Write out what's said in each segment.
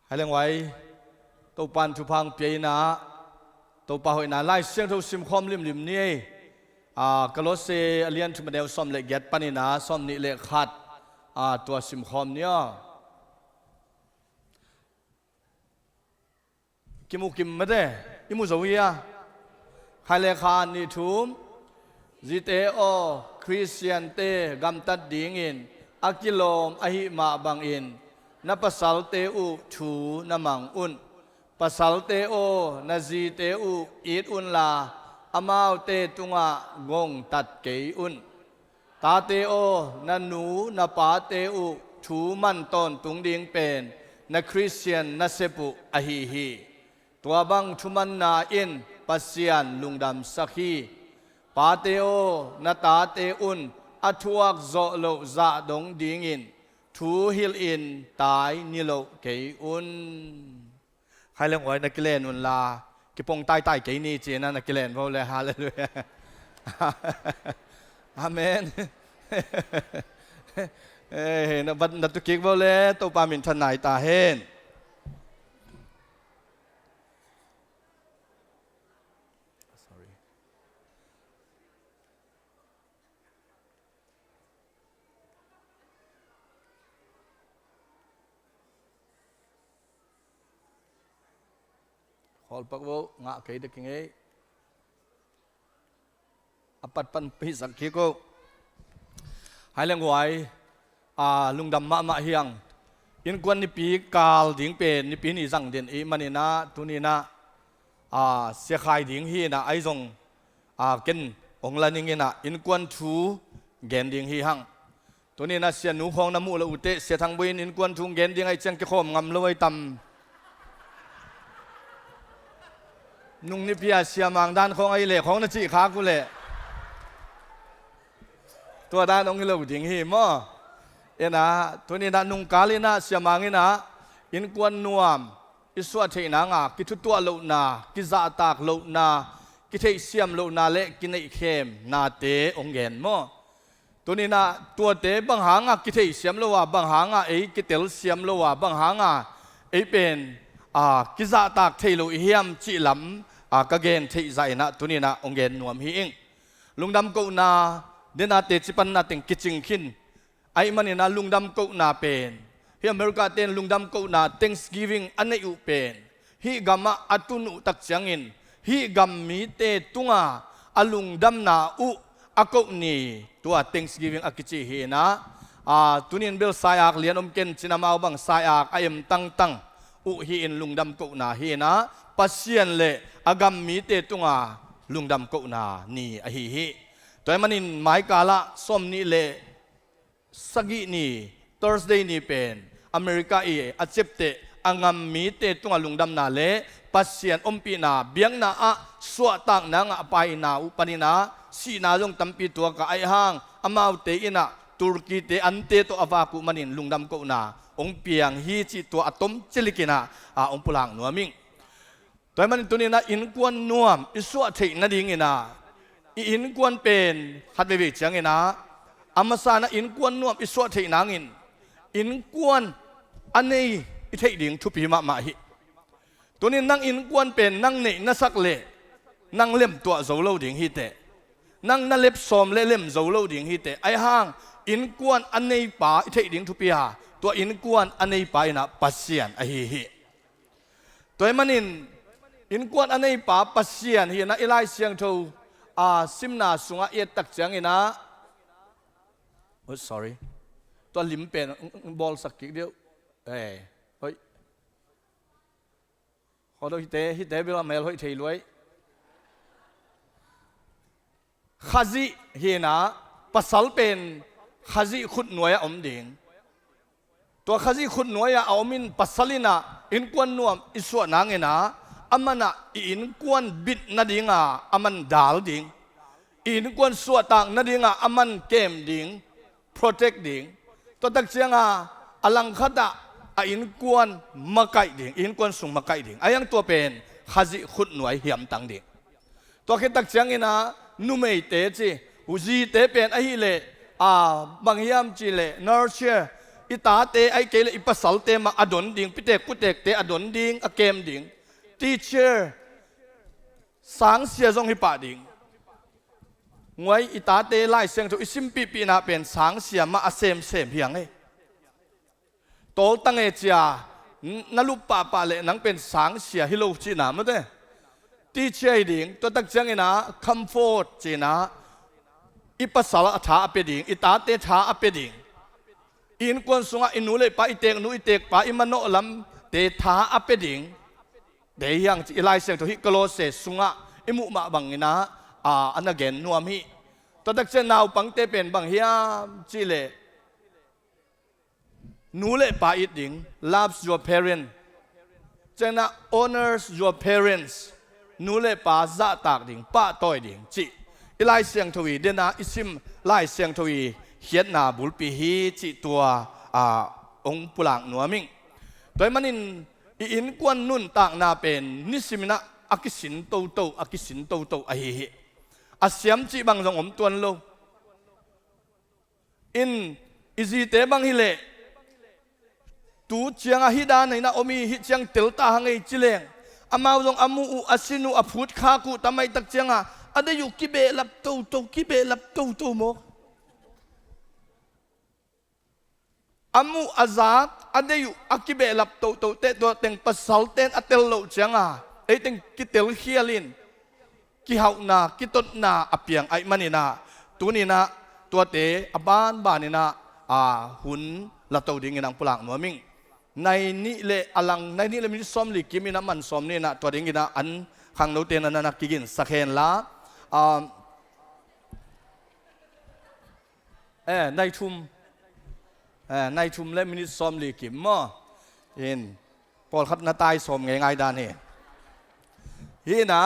hay là ngoài tàu pan thu phang bia na tàu pa hội na lai siang thâu sim khom lim lim ni Colossae alian thu madeu som le get panina som ni le khat tua sim khom nia kim made imu zawia khai le khan ni thum zite o Christian te gam tat ding in akilom ahi ma bang in na pasal te u thu na mang un pasal te o na zi te u it un la amau te tunga ngong tat ke un ta te o na nu na pa te u thu man ton tung ding pen na Christian na sepu ahi hi tua bang thuman na in pasian lungdam sakhi pa te o na ta te un athuak zo lo za dong ding in thu hil in tai ni lo ke un hai leng oi na kilen un la ki pong tai tai ke ni che na kilen vo le hallelujah amen na bat na tu kik vo le to pa min than nai ta hen hol pak wo nga ke de kinge apat pan pi sak ki ko hai leng wai lungdam ma hiang in kwan ni pi kal ding pen ni pi ni jang den e manina tunina se khai ding hi na ai jong ken ong la ning ina in kwan thu gen ding hi hang tunina sia nu khong na mu la ute se thang buin in kwan thu gen ding ai chang ke khom ngam loi tam nung ni pia sia mang dan khong ai le khong na chi kha ku le tua da nong lo ding hi mo ena tuni na nung kalina sia mangina in kwan nuam iswa theina nga ki thu tua lo na ki za tak lo na ki thei siam lo na le ki nei khem na te ong gen mo tuni na tua te bang hanga ki thei siam lo wa bang hanga ei ki tel siam lo wa bang hanga ei pen ki za tak thei lo hiam chi lam ka gen thei zai na tuni na ong gen nuam hi ing lungdam ko na dena te chipan na teng kiching khin ai manina lungdam ko na pen hi America ten lungdam ko na Thanksgiving anei u pen hi gama atunu tak changin hi gam mi te tunga alungdam na u ako ni tua Thanksgiving akichi hi na tunin bel sayak lian ken chinamau bang sayak ayem tang u hi in lungdam ko na hi na pasien le agam mi te tunga lungdam ko na ni a hi toy manin mai kala som ni le sagi ni Thursday ni pen America e accepte angam mi te tunga lungdam na le pasien ompi na biang na swa tang na nga pai na upanina si na long tampi to ka ai hang amau te ina Turkey te ante to avaku manin lungdam ko na ong piang hi chi to atom chilikina ong pulang nuaming toy manin tunina in kwan nuam iswa thei na ding ina in kwan pen hat be chang ina amasana in kwan nuam iswa thei nangin in kwan anei i thei ding thu pi ma hi tunin nang in kwan pen nang nei na sak le nang lem to zo lo ding hi te nang na lep som le lem zo lo ding hi te ai hang in kwan anei pa i thei ding thu pi ha to in kwan anei pa ina pasian a hi toy manin in kwan anei pa pasian hi na ilai siang tho simna sunga e tak chang ina sorry to lim pen bol sak ki deu hoi ho do hi te bela mel hoi thei loi khazi hi na pasal pen khazi khut noya om ding to khazi khut noya aumin pasalina in kwan nuam iswa nangena amana in kwan bit na dinga aman dal ding in kwan suwa tang na dinga aman kem ding protect ding to tak chianga alang khata in kwan makai ding in kwan sung makai ding ayang to pen khazi khut nuai hiam tang ding to ke tak chiangina numei te chi uji te pen a hi le bang hiam chi le nurture อิตาเตไอเกลอิปัสสัลเตมาอดอนดิ่งพิเตกกุเตกเตอดอนดิ่งอเกมดิ่ง teacher สังเสียจงฮิปะดิ่งงวยอิตาเตไล่เสียงถูกอิสิมปีปีนาเป็นสังเสียมาเซมเพียงเอโตตั้งเอเจียนลุปปะปะเลนังเป็นสังเสียฮิโลจีนามั้งเด้ทีเชยดิ่งตัวตักจังเอนะคัมฟอร์ตจีนะอิปัสสาวะท้าอเปดิ่งอิตาเตท้าอเปดิ่งอินกวนสุงะอินูเลปะอิเตกนูอิเตกปะอิมันโนลัมเตท้าอเปดิ่งเดียงจีไลเซงตัวฮิกโลเซสุงะอิมุมาบังนะอันนั้นเกนนัวมีตัวตักจังนาวปังเตเป็นบังเฮียมจีเลนูเลปะอิดิ่ง loves your parent จังนะ honors your parentsนูเลปาซาตากดิ่งป้าต้อยดิ่งจีอีไลเสียงทวีเดนาอิซิมไลเสียงทวีเขียนนาบุลปีฮีจีตัวองค์ปุลังหนัวมิงโดยมันอินกวนนุ่นต่างนาเป็นนิสิมินะอากิสินโตโตอากิสินโตโตอหิฮิอาเสียมจีบังจงอมตัวนโลอินอิจีเตบังฮิเลตูเจียงอหิดาในนาอมีฮิเจียงเตลตาหังไอจิเลงอามาลงอามูอาสินุอาพูดข้ากูทำไมตักเจียงada yuk kibe lap tu kibe lap tu mo amu azak ada yuk akibe lap tu te do teng pasal ten atel lo cenga teng kitel hialin ki hau na kitot na apiang ai manina tunina tua te aban banina hun la tu ding inang pulang nuaming nai ni le alang nai ni le min som li kimina man som ni na tua ding ina an khang no ten na kigin sakhen laในชุมและมินิซอมลีกิมมอเห็นปอลขัดนาตายสมง่ายๆด้านนี้ฮีนะ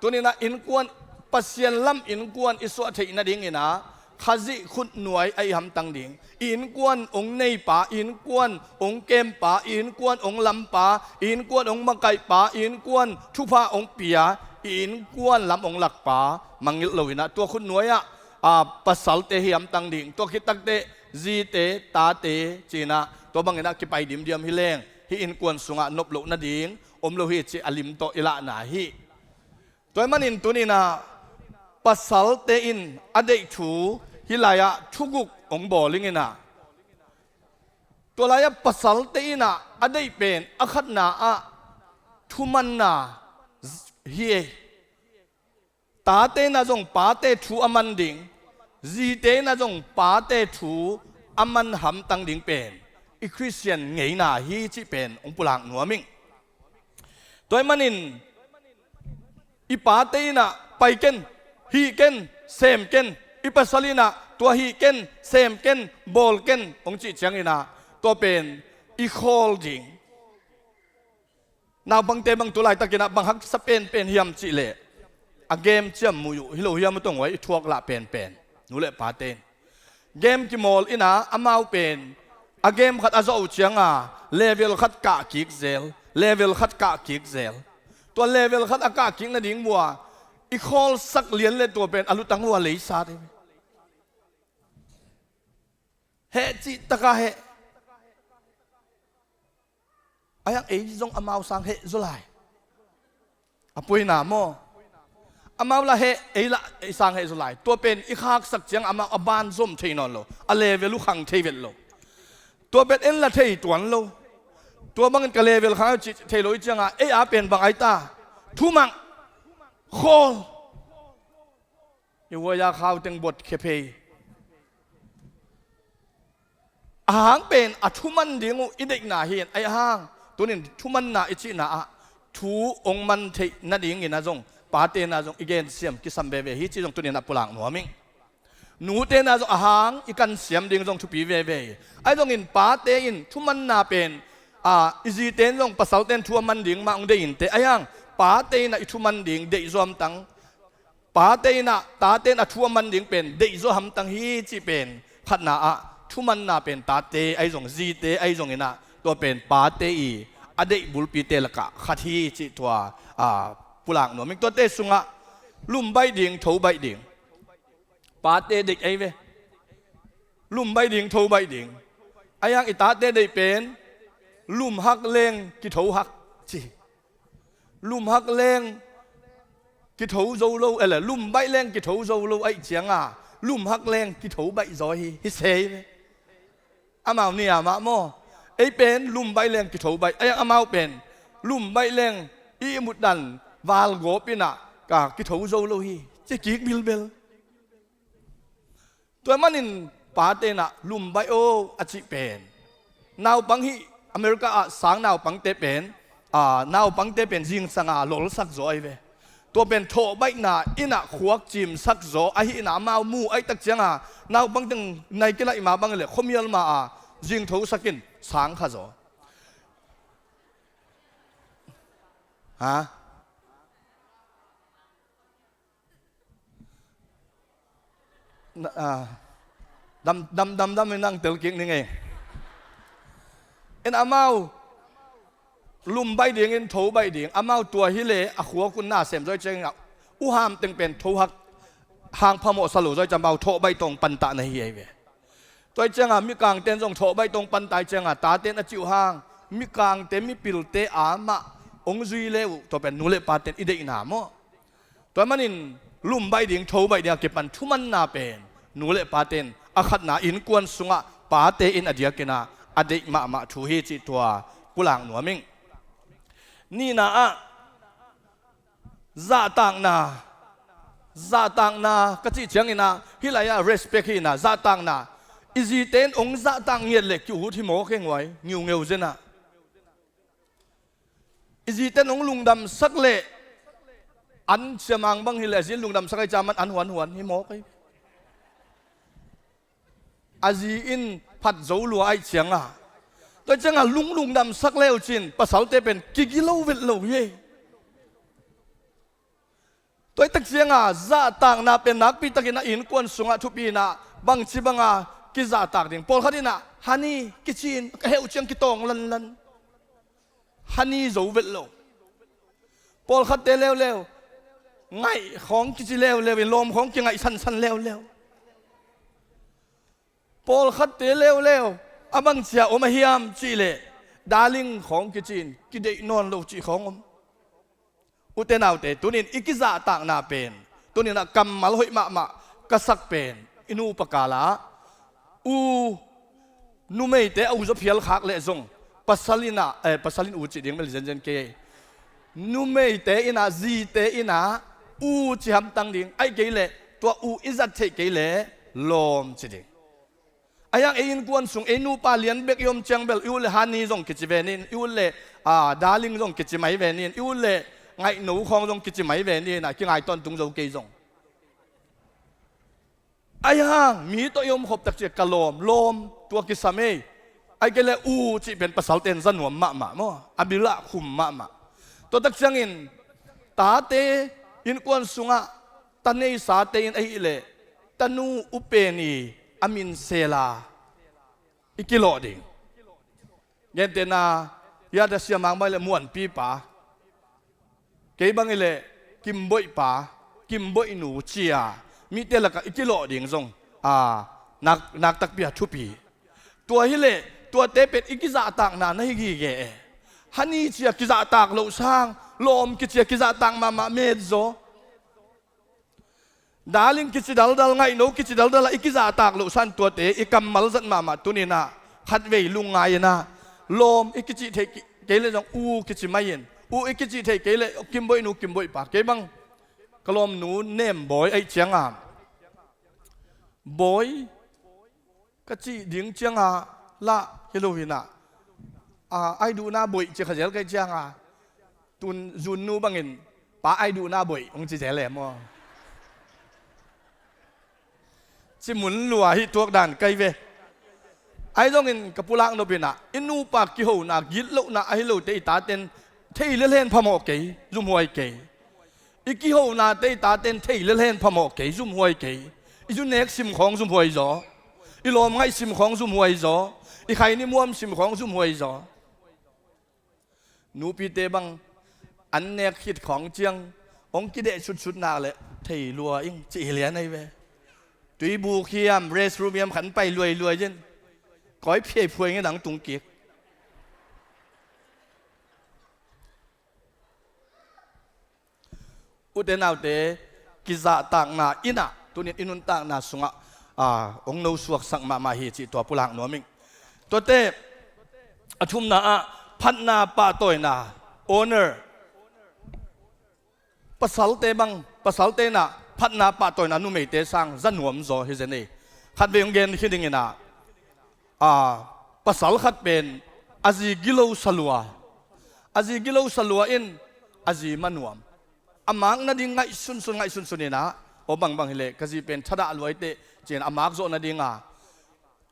ตัวนี้นะอินกวนปัสยันลำอินกวนอิสวะเทนะดิ่งนะขจิขุดหน่วยไอหำตังดิ่งอินกวนองในป่าอินกวนองเกมป่าอินกวนองลำป่าอินกวนองมังไก่ป่าอินกวนทุพาองเปียอินกวนลำองหลักป่ามังยิลวินะตัวขุดหน่วยปัสสัลเตหิหำตังดิ่งตัวคิดตักเตจีเตตาเตจีนะตัวบางนะกิไปดิมเดียมฮิเลงฮิอินกวนสุงะนบโลนาดิ่งอมโลหิจีอลิมโตอิละนาฮิตัวมันอินตัวนี้นะปัสสัลเตอินอเดชูฮิลายะทุกุกองบอลิงินะตัวลายะปัสสัลเตอินะอเดเป็นอคัดนาทุมันนาเฮตาเตนะจงปาเตทูอามันดิ่งจีเตนะจงปาเตทูอามันหำตังดิ่งเป็นอีคริสเตียนไงนาฮีจิเป็นองปุลังหนัวมิงตัวมันอินอีปาเตนะไปเกนฮีเกนเซมเกนอีปัสสลีนะตัวฮีเกนเซมเกนบอลเกนองจิจังอินะตัวเป็นอีโคลดิ่งนาบางเตบางตัวลายตะกินะบางฮักสเปนเป็นเฮียมจิเลอะเกมเชื่อมมูอยู่ฮิโลเฮียมต้องไว้ทวกละเป็นนูเลปาเตนเกมกิมอลอินะอามาวเป็นอะเกมขัดอาโซอุเชียงเลเวลขัดกะกิกเซลเลเวลขัดกะกิกเซลตัวเลเวลขัดอากากิกนั่นดิ่งบัวอีคอลสักเลียนเลยตัวเป็นอลุตังวัวเลยซาเดเฮจิตะกะเฮอายังเอจงอามาวสังเฮจุไลอปุยนาโมอามาละเฮเอละสังเฮจุไลตัวเป็นอีกหักสักเจียงอามาอบานส้มเทนอนโลอเลเวลุขังเทเวลโลตัวเป็นเอ็นละเทยตวนโลตัวบางกะเลเวลขังเทโลอีเจียงเออาเป็นบางไอตาทุมังโคอยู่ว่ายาข้าวตึงบทเคเพย์อาหางเป็นอัทุมันดิ่งอิเด็กหนาเห็นไอหางตัวนี้ทุมันหนาอิจิหนาทูองมันเทนาดิ่งอินาจงปาเตนาจงอีเกนเสียมกิสัมเบเวฮิจิจงตัวนี้นับปุลังหัวมิงหนูเตนาจงอาหางอีกันเสียมดิ่งจงทุปีเวเวไอจงอินปาเตอินทุมันนาเป็นอิจิเตนจงปัสสาวเตนทัวมันดิ่งมาองเดอินเตไอหางปาเตนะอิทุมันดิ่งเดอิจอมตังปาเตนะตาเตนะทัวมันดิ่งเป็นเดอิจอมตังฮิจิเป็นขัดนาทุมันนาเป็นตาเตไอจงจีเตไอจงอินะตัวเป็นปาเตอีอเดบุลปีเตลกะขัดฮีจิตัวปุลังหนูมิงตัวเตสุงะลุ่มใบดิ่งทูใบดิ่งปาเตเด็กไอเวลุ่มใบดิ่งทูใบดิ่งไอ ยังอิตาเตได้เป็นลุ่มหักเลงกิโถหักจีลุ่มหักเลงกิโถโจโลเออลุ่มใบเลงกิโถโจโลไอเจียงลุ่มหักเลงกิโถใบจอยฮิเซ่อามาเนี่ยมาโมไอเป็นลุ่มใบเลงกิโถใบไออามาเป็นลุ่มใบเลงอีมุดดันวาลโกปินะกะกิโถโจโลฮีจะกิกบิลเบลตัวมันนินปาเตนะลุ่มใบโออาจิเป็นนาวบังฮีอเมริกาสังนาวบังเตเป็นนาวบังเตเป็นจิงสังหลอลสักจอยเวตัวเป็นโถใบหน้าอินะขวกจิมสักจอไอหินามามูไอตักเจียงนาวบังตึงในกิเลมาบังเลยขมีลมาจิงโถสักินสังขจอฮะดำไม่นั่งเตลกิ้งนี่ไงเอ็นอามาลุ่มใบเดียงเอ็นโถใบเดียงอามาตัวฮิเลอขัวคุณน่าเสมด้วยเจงอุหามตึงเป็นโถหักหางพมอสลุด้วยจำเบาโถใบตรงปันตะในเฮียเวตัวเจงมีกลางเต้นส่งโถใบตรงปันตายเจงตาเต้นอจิวหางมีกลางเต้นมีปิลเตอามาองจุยเลวตัวเป็นนูเลปาเต้นอิเดอินามตัวมันนินลุ่มใบเดียงโถใบเดียงเก็บปันทุมันนาเป็นนูเลปาเต้นอาขัดนาอินกวนสุงะปาเตอินอเดียกินาอเดมาทูเฮจิตัวกุหลางหนัวมิงนี่นะซาตังนาก็จีเชียงนะฮิลายา respect ฮินะซาตังนาอิจิเตนองซาตังเงียเล็กอยู่ที่หมอเข่งไว้งิวเงวเจนะอิจิเตนองลุงดำสักเล่อันเสียมังบังฮิลายจิลุงดำสักไอจามันอันหวนฮิหมอเข่งอาจีอินพัดโจลัวไอเชียงตัวจังลุงดำสักเล่จินภาษาเตเป็นกิโลเวลโลเย่ตัวตักเชียงซาต่างนาเป็นนักปีตะกินอินกวนสุงทุปีนาบางชีบังกิซาตากดิ่งพอลขัดินะฮันนี่กิจินเฮวเชียงกิตองลันฮันนี่โจเวลโลพอลขัดเตเลวไงของกิจิเลวลมของกิไงสันเลวพอลขัดเตเลวอาบังเสียอมหิยามจีเลดาลิงของกิจินกิเดนอนโลจีของอุเตนเอาเตตุนินอิกิซาต่างนาเป็นตุนินกำมัลหอยมะกษักเป็นอินูปกาลานูไม่เตเอาจะเพียลขักเลซงปัสลินอุจิดิงเมลเจนเกนูไม่เตอินาจีเตอินาจิฮัมตังดิงไอเกเลตัวอิจัดเทเกเลลมจิดิงอายังเอ็นกวนสุงเอ็นูปาเลียนเบกยมเชียงเบลอิวเลฮันนี่ซงกิจิเวนินอิวเลดาลิงซงกิจิไมเวนินอิวเลไงหนูของซงกิจิไมเวนินนะกิไงตอนตุงโจเกยซงอายังมีตัวยมขบตักเจกลมตัวกิสามีไอเกเลจิเป็นภาษาเต็นสนวมมะมั้งอบิละคุมมะตัวตักเชียงอินตาเตอินกวนสุงะตันเนสาเตอินไอเลตันูอุเปนีอามินเซลาอีกิโลดิเย็นเตนายาดเสียมังไม่เลยม้วนปีป่าเก็บบังเลยกิมบ่อยป่ากิมบ่อยหนูเชียมีเตลกอีกิโลดิงซงนักตักเปียทุปีตัวฮิเลตัวเตเป็ดอีกิซาต่างนาในกี่เกฮันนี่เชียกิซาต่างโลช่างลมกิเชียกิซาต่างมาเมดโซดาลิงกิจดัลไงโนกิจดัลอีกิซาตากลุสันตัวเตอีกัมมัลสันมาตุนีน่ะขัดเวลุงไงนะลมอีกิจิเทเกเลจงกิจิไม่เย็นอีกิจิเทเกเลกิมบอยนูกิมบอยปากเกบังกลมหนูเนมบอยไอเชียงบอยกจิดิ้งเชียงละเฮโลวีน่ะไอดูหน้าบอยจะขยันไกเชียงตุนจุนนูบังเงินป้าไอดูหน้าบอยองจีเจแหลมสิมุนลัวฮิตัวด่านไกเวไอ้ตรงนี้กับปุลังโนบินะอินูปากกิโหนักยิดโลนักไอ้โลเตตาเต็นเทยเล่นพมอกเกยซุ่มหวยเกยอีกิโหนักเตตาเต็นเทยเล่นพมอกเกยซุ่มหวยเกยอีจุนเน็กซิมของซุ่มหวยจ่ออีลมไงซิมของซุ่มหวยจ่ออีใครนี่ม้วนซิมของซุ่มหวยจ่อนูปีเตบังอันเน็กคิดของเจียงองกิเดชุดนาเลยเทยลัวอิงจีเลียนไอเวตุยบูเคียมเรสรูเมียมขันไปรวยเจน ก้อยเพียพวยงี้ดังตุงเกียกอุเทนเอาเตกิจต่างนาอินะตัวนี้อินุนต่างนาสุงะองโนสวกสังมาฮีจิตัวปุลังนัวมิงตัวเตอชุมนาพันนาปาตัวนาโอเนอร์ภาษาเตบังภาษาเตนะพันนาปาตัวนานุเมเตสังจันหวมโซฮิเจนี่ขัดเวียงเกนคิดยังไงนะภาษาขัดเป็นอาจีกิโลสลัวอาจีกิโลสลัวอินอาจีมันวมอามังนาดิงไงสุนนี่นะโอบางเฮเลกจีเป็นชดาลวยเตเจนอามักโซนาดิง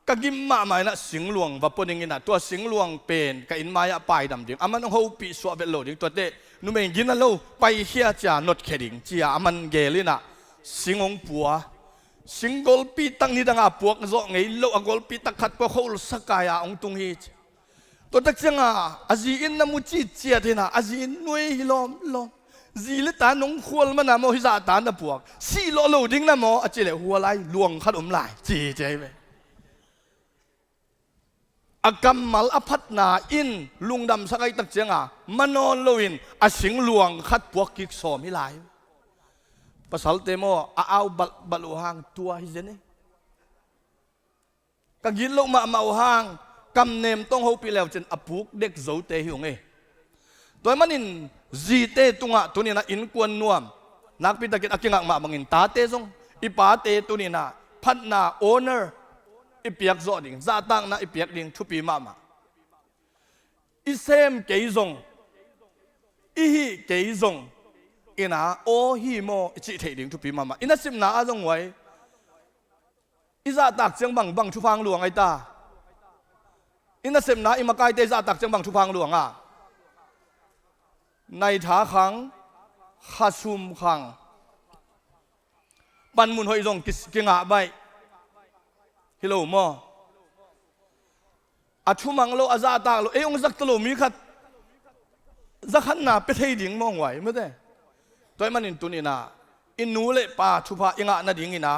กกิมมาไม่นะสิงหลวงวัปนิงินะตัวสิงหลวงเป็นกับอินมายาไปดำดิ่งอามันต้องหูปีสวบเบลโลดิ่งตัวเตนุ่มเองกินนั่นโลไปเฮียจ่านดเขดิ่งจีอามันเกลินะสิงองปัวสิงกอลปีตั้งนี่ตั้งอาปวกโซไงโลอกอลปีตักขัดพวกเขาสกายองตุงฮีตัวตักจังอาจีอินนามุจิเจียเทนะอาจีอินนุยลอมจีเลตานงขวลมันนะโมฮิซาตานนะพวกสีโลโลดิ่งนะโมอาจีเลหัวไหลลวงขัดลายจีเจไปอากำมัลอภัตนาอินลุงดำสักไอตักเจียงมานอนโลวินอาสิงหลวงขัดพวกกิกโซมิลายภาษาเตโมเอาบัลหังตัวฮิเจนี่กักินโลมาเอาหางกำเนมต้องหูปีแล้วจนอปุกเด็กโจเตหิวไงตัวมันอินจีเตตุงะตัวนี้นะอินกวนนวมนักพิทักษ์อากิงักมาบังอินตาเตซงอีปาเตตัวนี้นะพันนาโอเนอร์อีเปียกโซดิ่งซาตังนะอีเปียกดิ่งทุปีมาอีเซมเกยซงอีฮีเกยซงอินะโอฮีโมจิเทดิ่งทุปีมาอินะสิมนาอาจงไว้อีซาตักเจียงบังทุพังหลวงไอตาอินะสิมนาอิมากายเตซาตักเจียงบังทุพังหลวงในท้าขังขัสุมขังปันมุนหอยซงกิงะใบฮิโลมออาชุมังโลอาซาตาโลองซักตโลมีขัดซักขันนาเปเทดิ่งมองไหวไม่ได้ตัวมันอินตุนีนาอินนูเลปาชุพาอิงะนาดิ่งอินา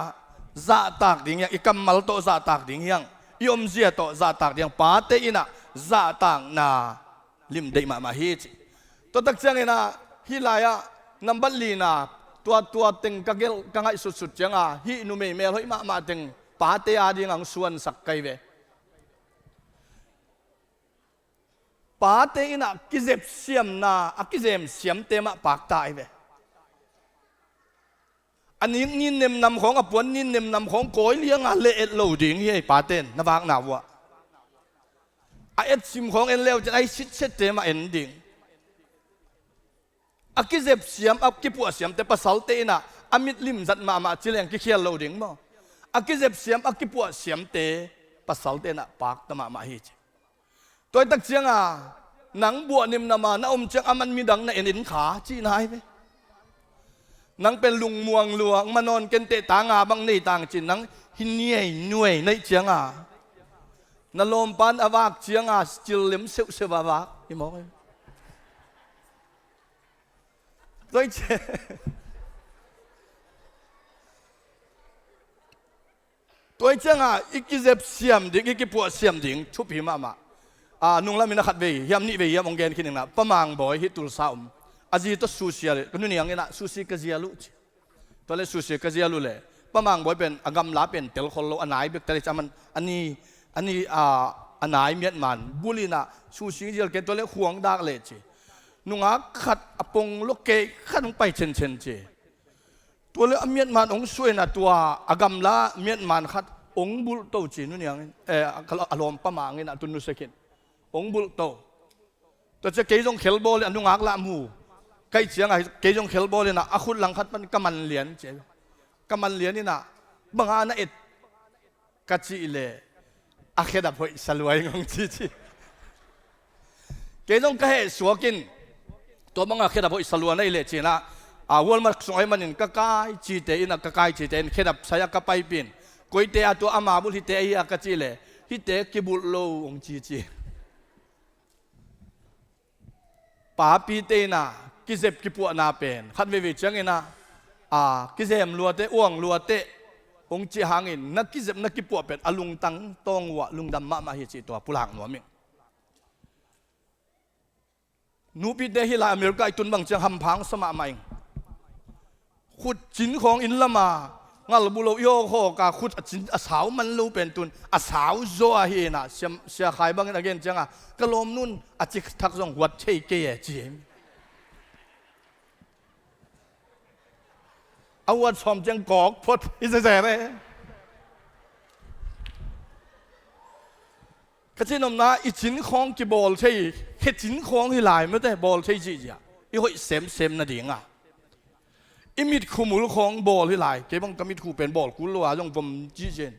ซาตากดิ่งยังอิกัมมัลโตซาตากดิ่งยังยมเสียโตซาตากดิ่งปาเตอินะซาตากนาลิมเดมาฮิจิตัวตักเจียงอินะฮิลายะนัมบัลลีนาตัวติงกะเกลกังไอสุดๆเจียงฮินุเมเมลหอยมาติงปาเตอาดิงังส่วนสักไกเวปาเตอินะกิเซบเสียมนากิเซมเสียมเตมะปากตายเวอันนี้นินเนมนำของอปวนนินเนมนำของโกยเลี้ยงเลเอโลดิ่งเฮปาเตนนบางนาวะเอ็ดซิมของเอ็นเลวจะไอชิดเชตเตมะเอ็นดิ่งกิเซบเสียมกิปัวเสียมแต่ภาษาเตนะอามิดลิมจัดมาจิเลงกิเคียโลดิ่งบ่กิเจ็บเสียมกิปัวเสียมเตภาษาเตนะปากตมาฮิจตัวตักเจียงหนังบัวนิมนามานะเจียงมันมีดังในเอ็นขาจีนายไหมนังเป็นลุงมวงหลวงมานอนกันเตะตางาบังในต่างจินนังหินเนียหน่วยในเจียงนลมปันอวากเจียงสจิลเลมเซวเซวาวากนี่มองตัวเจตัวเจ้าอีกกิเจ็บเสียมดิ่งอีกปวดเสียมดิ่งชุบหิมะนุ่งละมินะขัดเวียมนี่เวียมองเกนคิดหนึ่งนะประมังบ่อยฮิตุลสาวอาจีตัวซูเซียเลยก็นู่นอย่างนี้นะซูซีกะเจียลุตัวเล็กซูซีกะเจียลุเลยประมังบ่อยเป็นอากำลาเป็นเตลคนโลอันไหนเบกแต่จะมันอันนี้อันไหนเมียนมันบุลีนะซูซีเจียลเกนตัวเล็กห่วงดากเลยจีนุ่งขัดอปงลูกเกยขัดลงไปเชนจีตัวเล็กเมียนมันองช่วยนะตัวอากำลาเมียนมันขัดองบุลโตจีนู่นอย่างนี้อารมณ์ประมังนี่นะตุนุสกินองบุลโตตัวจะเกยจงเขลโบเลยนุ่งละมูใกล้เชียงเกยจงเขลโบเลยนะอาคุณหลังขัดมันกำมันเหรียญเจ้ากำมันเหรียญนี่นะบางอันเอ็ดกัจจิเลอาเคดับหอยสลวยงงจีเกยจงก็ให้สวกินตัวบางอาเคดับหอยสลวยนี่เลยจีนะวันมาสวยมันนี่ก็กายจีเตอินะก็กายจีเตอินเคดับsayaก็ไปปินกุยเตะตัวอามาบุลฮิเตะกัจจิเลฮิเตะกิบุลโลงจีปาปีเตนะกิเจ็บกิปวดนาเป็นขัดเววิจังเงินะกิเจ็มลัวเตอ้วงลัวเต องค์จีหางอินนักกิเจ็บนักกิปวดเป็นอลุงตังตองวะลุงดำมาเฮจิตัวผู้หลังหนัวมิงนูปิดเดฮิลาอเมริกาตุนบังเจียงหำพังสมาใหม่ขุดจินของอินละมางั้นบุโรโยโคกาขุดจินอาสาวมันรู้เป็นตุนอาสาวโซอาเฮน่ะเสียขายบางอย่างเงี้ยจังอ่ะกะลมนุ่นอาจิกทักส่งวัดเชยเกยเจมเอาวัดสมจังกอกพดอิสระเลยก็เช่นนั้นนะอีจินของกีบอลใช่แค่จินของที่หลายไม่ได้บอลใช่จีจ้ะอีหอยเซมนั่นเองอ่ะอิมิดคูมูลของบอลที่หลายเก็บบังก็มิดคูเป็นบอลกุลว่าจงผมจีเจน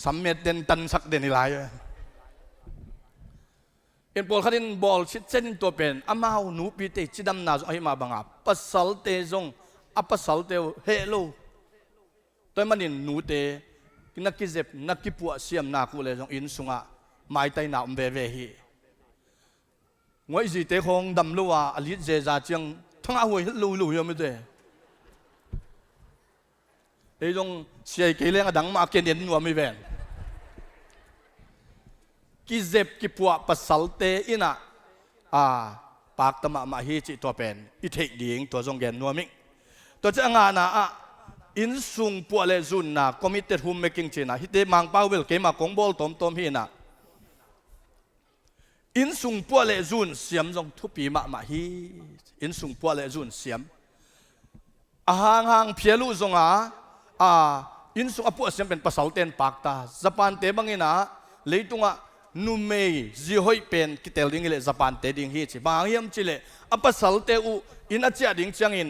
สำเร็จเด่นตันสักเด่นที่หลายเอ็นบอลขัดินบอลชิดเส้นตัวเป็นอามาหนูปีเตจิดำนาจงไอ้มาบังอาปัสสัลเตจงปัสสัลเตเฮโลตัวมันนินหนูเตนักกิเจ็บนักกิปัวเสียมนาคูเลยจงอินสุงะไม่ไตนาอุมเบเวฮีงวยจีเตคงดำลัวอลิเจจาจังทั้งอาหัวลู่ยังไม่ได้ไอ้จงเสียเกลียงดังมาเกณฑ์เด่นนัวไม่แวนกิเจ็บกิปัวปัสสัลเตอินะปากตมาฮีจิตัวเป็นอิเทดีงตัวจงแกนนัวมิงตัวจะงานนะอินซุงปัวเลซุนนะคอมมิตเต็ดฮุมเมกิงจีนะฮิตเดมังเป้าเวลเกมากงบอลตอมฮีนะอินซุงปัวเลซุนเสียมจงทุปีมาฮีอินซุงปัวเลซุนเสียมห่างเพียลูจงอินซุงปัวเสียมเป็นภาษาเต็นปากตาญี่ปุ่นเตบังอินะเลยตุงนูเมย์จีฮอยเป็นกิเตลดิงเลญี่ปุ่นเตดิงฮีจิบางยามจิเลภาษาเตอุอินอาเจียดิงจังอิน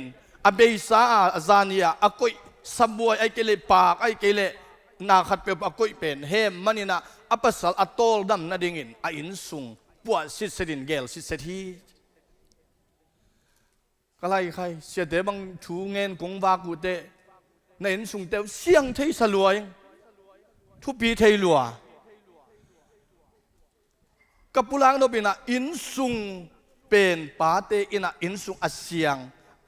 เบย์ซาอาจานียอากุยสมวยไอเกเลปากไอเกเลนาขัดเปอากุยเป็นเฮมมันนี่นะภาษาอัตโตลดัมนาดิงอินอินซุงปวดสิเสดินเกลสิเสทีก็ไล่ใครเสียเดบังชูเงินกงวากุเตในอินซุงเตวเสียงเทสลวยทุปีเทลัวกับปุลังโนบินะอินซุงเป็นปาเตอินะอินซุงอาเซียง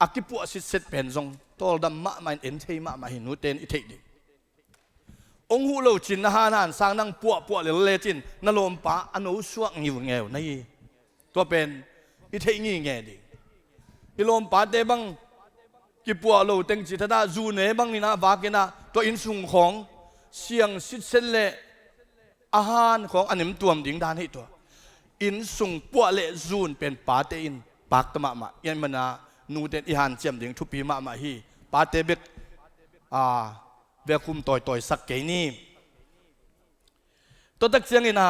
อากิปัวสิเสตเป็นจงตอลดัมมะมันเอ็นเทมะมาหินูเตนอิเทดิองหูโลจินนะฮานานสร้างนั่งปัวเลจินนลมปะอนุสวงงิวเงวนี่ตัวเป็นอิเทงี้เงดิอิลมปะเตบังกิปัวโลเต็งจิตดาจูเนบังนี่นะวากินะตัวอินซุงของเสียงสิเซเลอาหารของอันนิมตัวมดิ่งดานให้ตัวอินซุงปัวเลจูนเป็นปาเตอินปากตมะมายันมนานูเตนอิฮันเจียมดิ่งทุปีมาฮีปาเตเบกเวคุมต่อยสักเกนี่ตัวตักเสียงนะ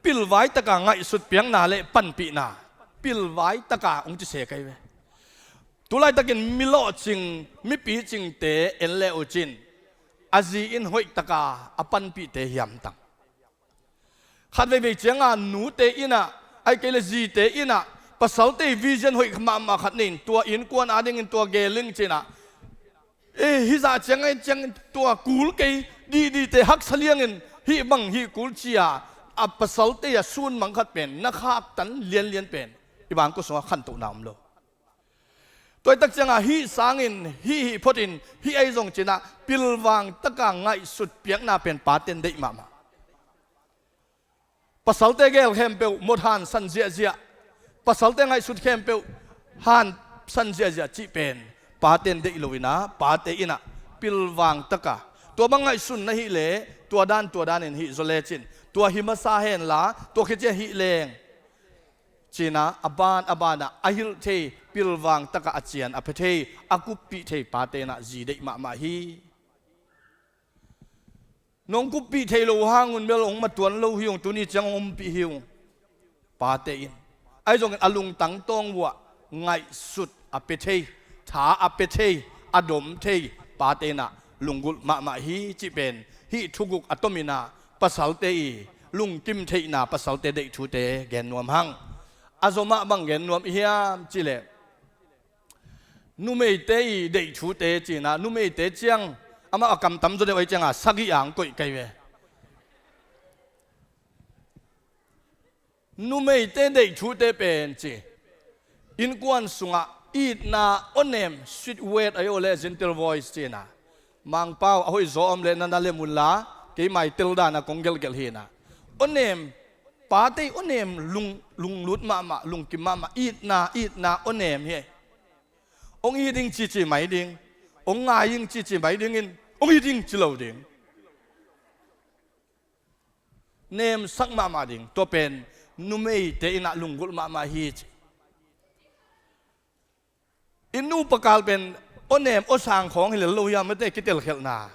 ปิลไว้ตะกาไงสุดเปียงนาเละปันปีนาปิลไว้ตะกาองจะเสกไงเวตัวไรตะกินมิโลจิงมิปีจิงเตเอเลโอจินอาจีอินหอยตะกาอปันปีเตยามตังขัดไปเจียงนูเตอินะไอเกลจีเตอินะภาษาเตวิจันหอยขมาขัดนินตัวอินกวนอาดิงินตัวเกลิงจินะฮิซาเจียงไอเจียงตัวกูลเกดีเตฮักเสลียงินฮิบังฮิกูลเชียภาษาเตยสูนมังคัดเป็นนักฮักตันเลียนเป็นอีบางก็สว่าขันตุนามโลตัวตักเจียงฮิสางินฮิพอดินฮิไอจงจินะปิลวังตะกางไงสุดเปียกนาเป็นปาเตนเดอิมาภาษาเตเกลเข้มเปวมดฮันสันเจียภาษาเตไงสุดเข้มเปวฮันสันเจียจีเป็นปาเตนเดอิโลวินาปาเตอินะปิลวังตะกาตัวบางไงสุนนะฮิเลตัวด้านเห็นฮิโซเลจินตัวหิมะซาเห็นละตัวคิดจะฮิเลงจีน่าอบานนะอหิลเทปิลวังตะกาอาเจียนอเพเทอากุปิเทปาเตนะจีเดมาฮีน้องกุปิเทโลหางุนเบลองมาตัวโลหิวตัวนี้จังอมปิหิวปาเตอินไอ้จงอลุงตังตองวัวไงสุดอเพเทถาอเพเทอดมเทปาเตนะลุงกุลมาฮีจิเป็นฮิทุกุกอัตมินาภาษาเตอีลุงกิมเทนาภาษาเตเดทูเตแกนนวมหังอาโซมาบังแกนนวมเฮียมจิเลนุเมเตอีเดทูเตจีนะนุเมเตเจียงอามาอกำตำจุดเดียวไว้จังสักอย่างก็อีกไกลเวนุเมเตเดทูเตเป็นจีอินกวนสุงะ eat na onem sweet word ayo le gentle voice china mang pau ahoi zo om le na le mulla ke mai tilda na kongel gel hina onem pa te onem lung lut ma lung kim ma eat na onem he ong i ding chi mai ding ong nga ying chi mai ding in ong i ding chi lo ding nem sak ma ding to pen numei te ina lungul ma hi inu pakal pen onem o sang khong hil lo ya mate kitel khel na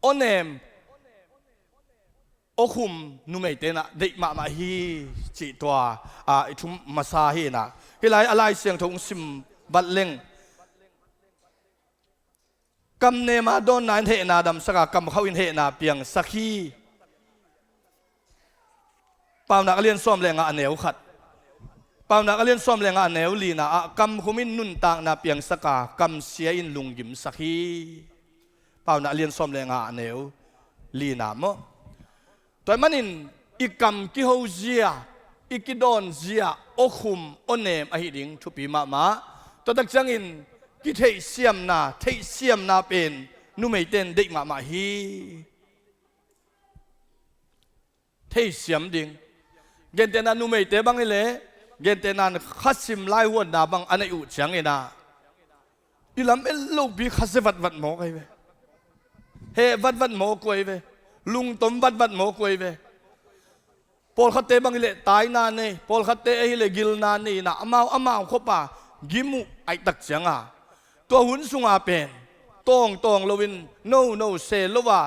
onem o khum numei te na de ma hi chi toa thum masa hi na hilai alai siang thong sim bat leng cầm nê mà đón nán hệ na đầm saka cầm khâu in hệ na piang sakhi bao nạc liên xóm lệ ngã nẻo khát bao nạc liên xóm lệ ngã nẻo lì na cầm khumin nun tang na piang saka cầm xia in lung gim sakhi bao nạc liên xóm lệ ngã nẻo lì na mo tôi manin ikam ki hou zia ikidon zia o khum onem ahi ding thupi ma tôi đặc trăng in ki thei siam na pen nu mei ten dei ma hi thei siam ding gen ten nu mei te bang le gen ten an khasim lai won da bang anai u chang ina ilam el lo bi khase vat mo kai ve he vat mo koi ve lung tom vat mo koi ve pol khate bang le tai na ne pol khate ai le gil na ni na amao khopa gimu ai tak changaตัวหุ่นสุงอาเป็นตองโลวินโนเซโลว่า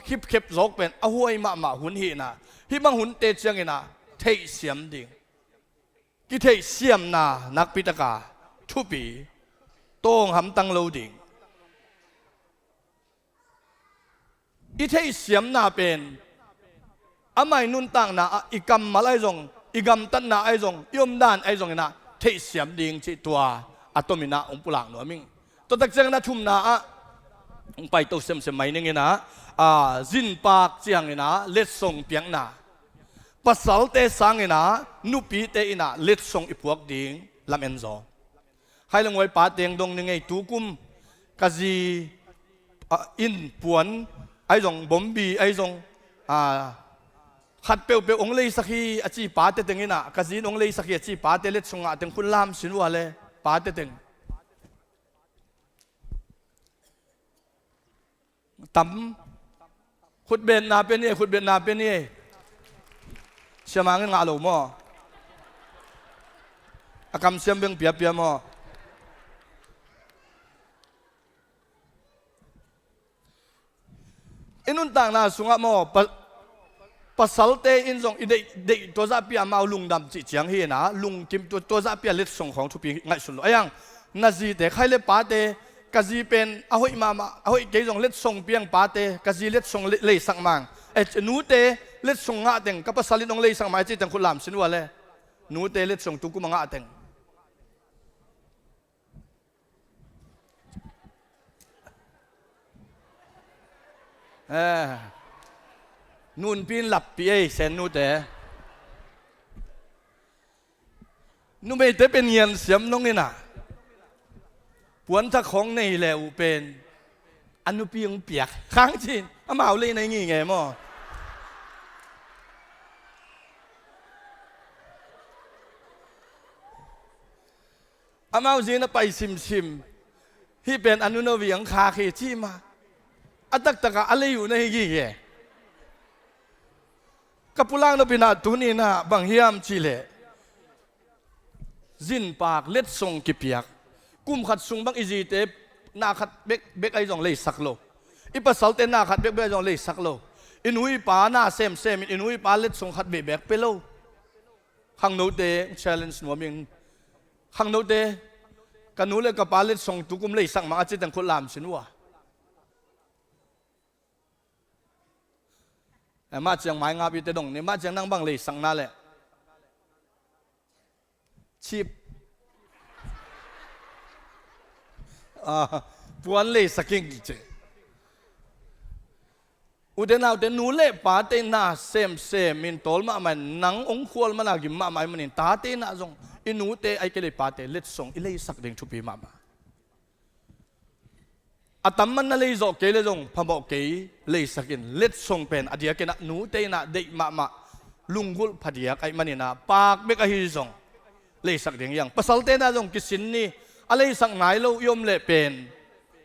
คิบจอกเป็นอหวยมาหุ่นหีน่ะที่บางหุ่นเตจังน่ะเทเสียมดิ่งกิเทเสียมน่ะนักปิตกาทุปีตองหำตังโลดิ่งอีเทเสียมน่ะเป็นอาไม่นุนตังน่ะอีกำมาไอจงอีกำตันน่ะไอจงยมด้านไอจงน่ะเทเสียมดิ่งจิตัวอัตมินะองปุลังหนัวมิงตัวตักเจงนะทุ่มนะองไปตัวเซมไม่นึงนะจินปากเจียงนะเล็ดส่งเปียงนะภาษาเตสังนะนุปีเตนะเล็ดส่งอีพวกดิ่งลำเอ็นโซให้ลงไว้ปาเตียงดงนึงไงตูกุมกะจีอินปวนไอจงบอมบีไอจงขัดเปียวองเลยสักทีอาจีปาเตตึงนะกะจีองเลยสักทีอาจีปาเตเล็ดส่งตึงคุณลามสินวัวเลยปาเตตึงตั้มขุดเบนนาเป็นนี่ขุดเบนนาเป็นนี่เชื่อมาเงินงาหลูมออากำเสียมเบียงเปียมออินุนต่างนาสุงะมอปัสสาวะเตอินทรงเด็กตัวซาเปียมาลุงดำจิเจียงเฮนะลุงกิมตัวซาเปียเล็ดส่งของทุปีไงสุดเลยยังนาจีแต่ใครเล็บปาเตกะจีเป็นอหอยมาอหอยเกยส่งเล็ดส่งเปียงปาเตกะจีเล็ดส่งเลยสังมังนูเตเล็ดส่งงะเต็งกับภาษาลินองเลยสังมังจิตังคุณลามสินวัวเลยนูเตเล็ดส่งตุกุมังะเต็งนูนปีนหลับปีเซนนูเตนูไม่เตเป็นเงียนเสียมน้องนี่นะปวนทักของในแล้วเป็นอนุปีงเปียกค้างจีนอามาเอาเลยในงี้ไงมั่วอามาเอาจีนไปซิมที่เป็นอนุนวียงคาเคที่มาอัตตะกะอะไรอยู่ในงี้ไงกับปุลังนบินาตุนีนะบางเฮียมชิเลจินปากเล็ดส่งกิเปียกกุมขัดสุงบางอิจิเตนาขัดเบกไอจงเลยสักโลอีปัสสาวะเตนาขัดเบกไอจงเลยสักโลอินุยปาหน้าเซมอินุยปาเล็ดส่งขัดเบกเปโลขังโนเต challenge หนัวมิงขังโนเตกันนู้เลยกับปาเล็ดส่งตุกุมเลยสักมาอาจิตังคนลามสินวะมาเจียงไม้งาบิเตดงเนี่ยมาเจียงนั่งบังเลยสังนั่นแหละชีพปวนเลยสักยิ่งเจ อุเดนเอาเดนูเล่ปาเตน่าเซมมินตอลมามันนังองควอลมานากิมมาไม่มันตาเตน่าจงอินูเตไอเกเลปาเตเล็ดส่งอิเลยสักเด้งทุบีมาอาตมันนั่นเลยจอกเกลจงพบอกเกเลยสักินเล็ดส่งเป็นอดียกินะนูเตน่าเด็กมาลุงกุลพอดียกไอมันนี่นะปากเบกอฮิจงเลยสักเด้งยังภาษาเตน่าจงกิสินนี่อะไรสักไหนเรายอมเล่เป็น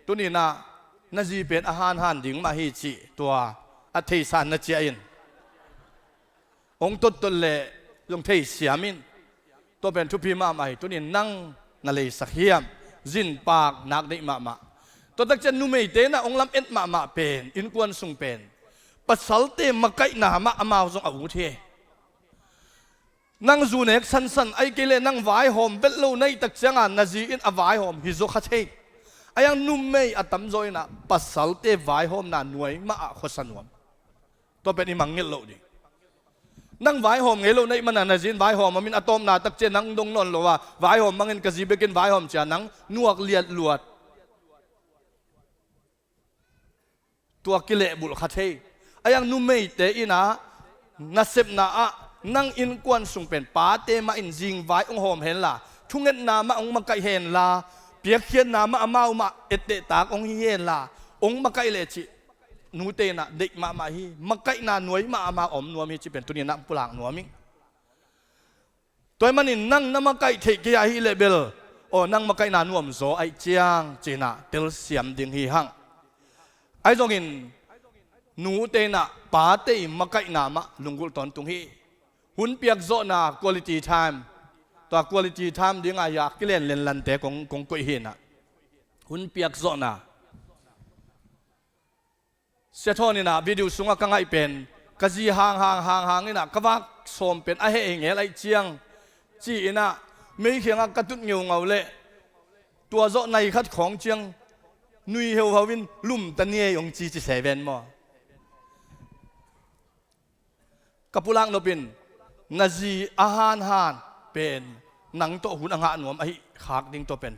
ตัวนี้นะนาจีเป็นอาหารหันดิ่งมาฮิจิตัวอัฐิสานนัจเจียนองตุตุเล่ลงเทเสียมินตัวเป็นทุพีมาใหม่ตัวนี้นั่งนั่นเลยสักเฮียมจินปากนักได้มาตัวตักจะนุ่มเตนะองลำเอ็ดมาเป็นอินกวนสุงเป็นปัสสัลเตมาไกหนามาอมาจงอาวุธเทนั่งจูเนกสันไอเกเลนั่งวายหอมเบลโลในตักเสียงานนาจีอินอวายหอมฮิโซคัตเทไอยังนุ่มไม่อัตมจอยนะปัสสัลเตวายหอมน่ะหน่วยมาขสนวมตัวเป็นอิมังเงลโลดินั่งวายหอมเงลโลในมันน่ะนาจีนวายหอมมันมินอะตอมน่ะตักเจนั่งดงนนโลว่าวายหอมมังเงินกะจีเบกินวายหอมเจนั่งนวกเลียดลวดตัวกิเลบุลคัตเทไอยังนุ่มไม่เตอินะนัสเซบนาอะนั่งอินกวนสุงเป็นปาเตมาอินจิงไว้องหอมเห็นล่ะทุ่งเงินนามาองมาไกเห็นล่ะเปียกเขียนนามาอามามาเอตเตตากองเห็นล่ะองมาไกเลจินูเตนะเด็กมาฮีมาไกนาหน่วยมาอามาอมนัวมีจิเป็นตัวนี้นักปุลางนัวมิงตัวมันนี่นั่งน้ำมาไกเทกียาฮีเลเบลโอ้นั่งมาไกนาหน่วมโซไอเจียงเจนะเตลเสียมดิงฮีหังไอจงอินนูเตนะปาเตมาไกนามาลุงกุลตอนตุงฮีหุ่นเปียกโซนา quality time ตัว quality time ดิ้งอายากกิเลนเล่นลันเตะของกุยเห็นนะหุ่นเปียกโซนาเสียทอนี่นะวิดีโอสุงกังไอเป็นกะจีห่างนี่นะกะวักสมเป็นอะเฮงเอไอเจียงจีน่ะไม่เขียงกระตุ้นเงียวเงาเละตัวโซในคัดของเจียงนุยเฮววินลุ่มตะเนียยงจีเสเวนมอกับปุลังโนปินนาจีอาหารหันเป็นหนังโตหุ่นอ่างหนวมไอขากดิ้งตัวเป็น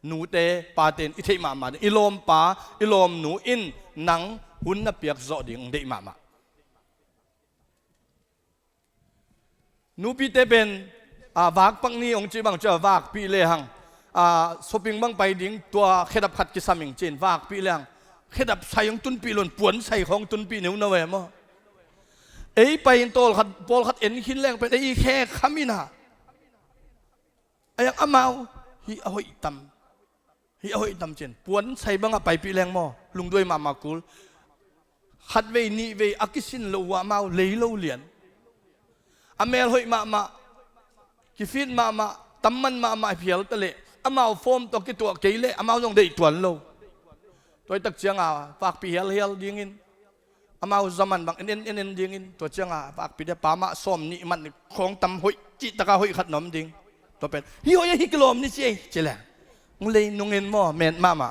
หนูเตปาเตนอิเทมาอิลมปาอิลมหนูอินหนังหุ่นนับเปียกโซดิ้งเดมาหนูปีเตเป็นวากปังนี้องจีบังเจ้าวากปีเลหังสปิงบังไปดิ้งตัวเขดับขัดกิสามิงเจนวากปีเลหังเขดับใส่ของตุนปีหล่นปวนใส่ของตุนปีนิ้วนเวมเอ้ไปอินโตลขัดบอลขัดเอ็นหินแรงไปไอ้แค่ขมินาไอ้ยังอามาฮิเอาหิตำเจนปวนใส่บังไปปีแรงมอลุงด้วยมากุลขัดเวนี่เวอากิสินโลวามาเลยโลเลียนอเมลหอยมากิฟินมาตัมมันมาเพียลตะเลอามาโฟมตัวกิตัวเกลเลอามาลงได้ตัวโลตัวตักเชียงฝากปีเฮลดิ้งอามาzaman bang inen dingin to changa pak pide pama som ni man khong tam hoi chi taka hoi khat nom ding to pen hi hoi hi kilom ni che chela ngulei nungen mo men mama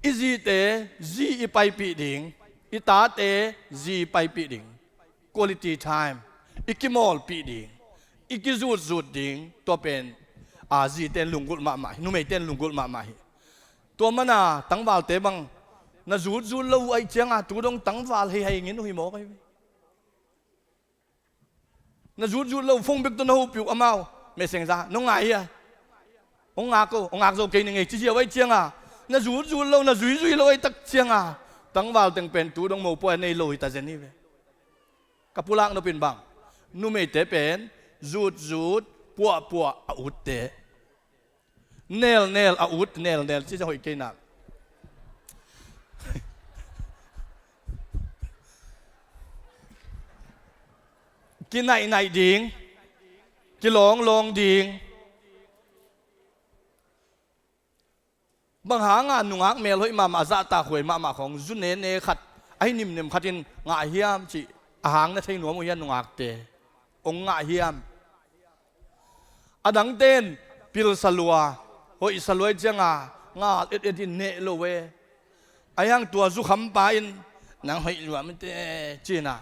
izi te zi I pai pi ding ita te zi pai pi ding quality time ikimol pi ding ikizut ding to pen zi ten lungul mama nu mei ten lungul mamaตัวมันน่ะตั้งวาลเตบังน่ะจูดเล่าไอเจียงตัวดงตั้งวาลให้เงี้ยนุ่ยหมอกไอ้น่ะจูดเล่าฟงบิกตัวน่ะหูปิวอามาไม่เสียงซะน้องไงองงากโซเกนึงไงที่เจียวไอเจียงน่ะจูดเล่าน่ะจุยเล่าไอตักเจียงตั้งวาลตั้งเป็นตัวดงโมป่วยในโลหิตาเจนี่เว้กับผู้ล่างน่ะเป็นบังนุ่มไม่เตเป็นจูดปัวอุดเตเนลอาวุธเนลที่จะหอยกินน่ะกินไหนดิ่งกินลงดิ่งบางหางานหนุ่งอักเมลหอยมาซาตาหวยมาของจุนเนขัดไอ้นิ่มขัดินงาเฮียมจิอาหางนั่นใช่หนูมวยหนุ่งอักเตองงาเฮียมอดังเต้นปิลสลัวโอ้ยสลวยจังงาเอ็ดเนโลเวไอ้ยังตัวสุขำไปนังหอยหลวมเตจีน่ะ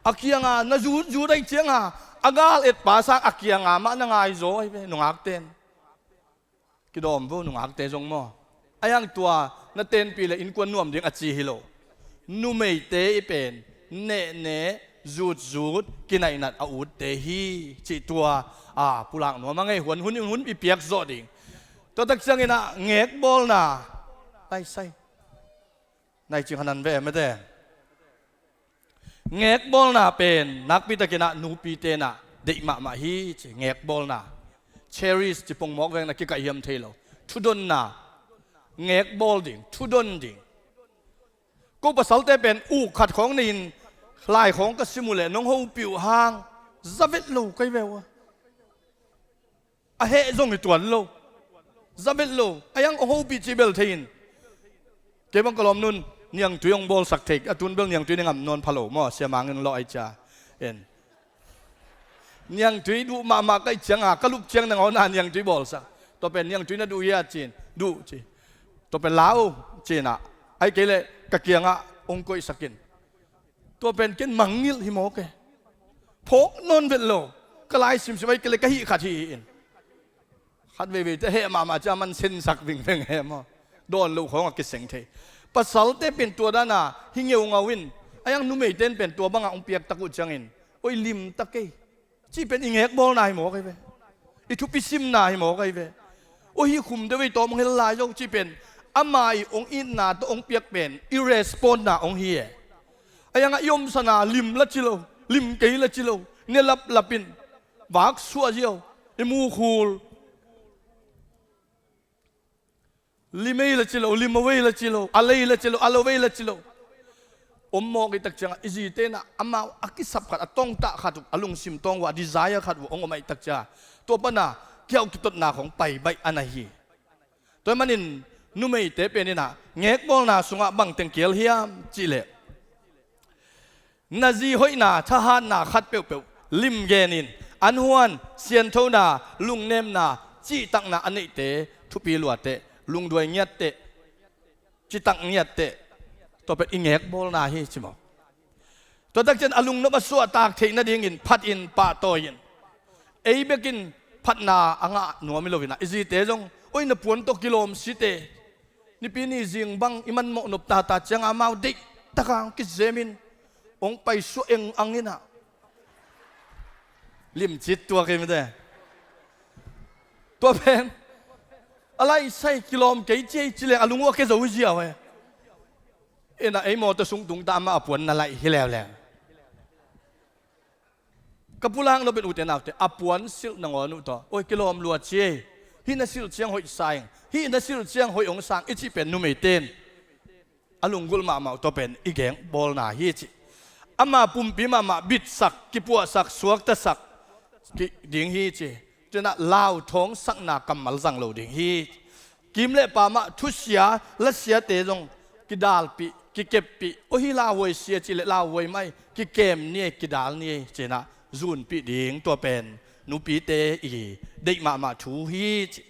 อากียงน่ะจูได้เจียงอากาเอ็ดภาษาอากียงมานังไงโจ้ไอ้หนุ่งอักเต้นกิดอมพูหนุ่งอักเตจงมอไ ayang tua na ten pila in kwan nuam ding achi hilo nu mei te ipen ne zut kinai nat aut te hi chi tua pulang no mangai hun pi piak zo ding to tak chang ina ngek bol na tai sai nai chi hanan ve me te ngek bol na pen nak pi takina nu pi te na de ma hi chi ngek bol na cherries chi pong mok veng na ki ka hiam thelo thudon na ngek bol ding thudon ding ko pasal te pen khat khong nin lai khong ka simule nong ho piu hang zavet lo kai vewa a he zong i tuan lo zavet lo ayang ho pi chi bel thein ke bang kolom nun niang tuyong bol sak thek atun bel niang tuy ngam non phalo mo sia mangin lo ai cha en niang tuy du ma kai changa kalup chang na ngona niang tuy bol sa to pen niang tuy na du ya chin du chi to pen lao china ai ke le ka kianga ong koi sakin to pen ken mangil hi mo ke phok non vet lo ka lai sim sim ai ke le ka hi kha thi in khat ve te he ma cha man sin sak ving veng he mo don lo khong ki seng the pasal te pen tua dana hi ngeu ngawin ayang nu mei ten pen tua banga ong piak taku changin oi lim take chi pen ingek bol na hi mo kai ve I thu pisim na hi mo kai ve o hi khum de ve to mong hel la yo chi pen amai ong in na to ong piak pen I respond na ong hi e ayang yom sana lim la chilo lim kei la chilo ne lap lapin wak suwa jiao imu khul limei la chilo limawei la chilo alei la chilo alowei la chilo ommo ki tak changa izi te na ama akisap khat atong ta khat alung sim tong wa desire khat ong omai tak cha to pana kyau tutot na khong pai bai anahi to manin numei te pe ni na ngek bol na sunga bang teng kel hiam chi le nazi hoi na thahan na khat pe pe lim genin an huan sian tho na lung nem na chi tak na anei te thu pi luat te lung duai nyat te chi tak nyat te to pe ingek bol na hi chimo to tak chen alung no ba su tak the na ding in phat in pa to yin ei bekin phat na anga nuami lovina izi te jong oi na puan to kilom si te ni pi ni jing bang iman mo nop ta changa mau de takang ki zemin ong pai su eng angina lim chit tua ke me de to pen alai sai kilom ke che chile alung wa ke zo ji awe ena ai mo to sung tung ta ma puan na lai hi lew le kapulang lo bet uten autte apuan sil na ngonu to oi kilom lua che hi na sil chiang hoi sai hi na sil chiang hoi ong sang ichi pen nu mei ten alung gul ma to pen igeng bol na hi chi ama pum pi ma bit sak ki pu sak suak ta sak ki ding hi chi chena lao thong sak na kamal jang lo ding hi kim le pa ma thu sia la sia te jong ki dal pi ki kep pi o hi la woi sia chi le la woi mai ki kem ni ki dal ni chena zun pi ding to pen nu pi te I dei ma thu hi chi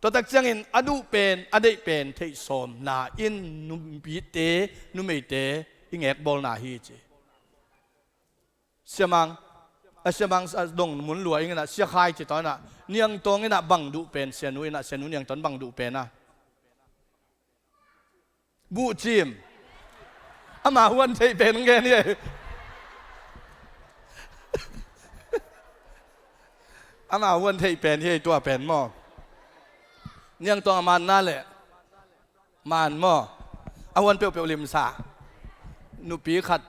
to tak chang in adu pen adei pen thei som na in nu pi te nu mei te ingek bol na hi chi siamang asyamang dong mun lua ingena sia khai chi to na niang tong ina bang du pen sianu ina sianu niang ton bang du pen na bu chim ama huan thei pen nge ni ama huan thei pen hi tua pen mo niang tong man na le man mo awan pe pe lim sa nu pi khat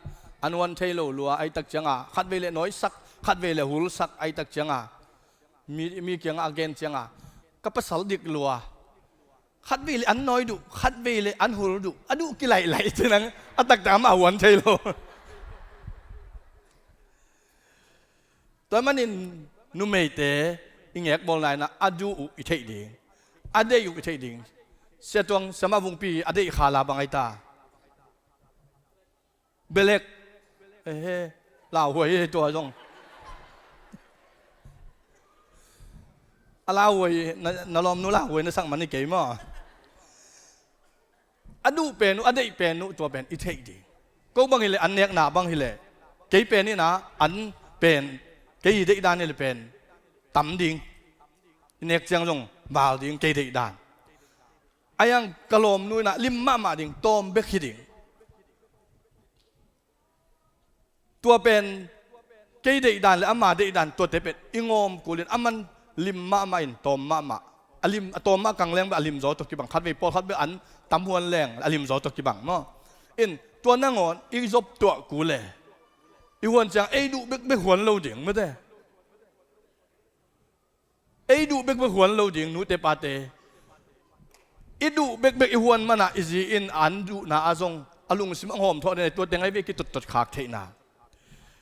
anwan thei lo lua ai tak changa khat ve le noi sak khat ve le hul sak ai tak changa mi kyang again changa ka pasal dik lua khat ve le an noi du khat ve le an hul du adu ki lai chenang atak ta ma wan thei lo to manin nu mei te ingek bol nai na adu I thei ding ade yu I thei ding se tong sama vung pi ade khala bangai ta belek lao huai to jong ala huai na lom nu la huai na sang man ni ke mo adu pen nu ade pen nu to pen I thei ding ko bang ile an nek na bang hile ke pen ni na an pen ke I dei dan ni le pen tam ding nek chang jong bal ding ke dei dan ayang kalom nu na limma ma ding tom bek hiding tua pen kei de dan le ama de dan tua te pet ingom kulin aman limma ma in tom ma alim tom ma kang leng ba alim zo to ki bang khat ve pol khat be an tam huan leng alim zo to ki bang mo in tua nangon i zop tua ku le i huan chang ei du bek bek huan lo ding ma de ei du bek bek huan lo ding nu te pa te i du bek bek i huan mana izi in an du na azong alung sim hom tho ne tua tengai ve ki tot khak the na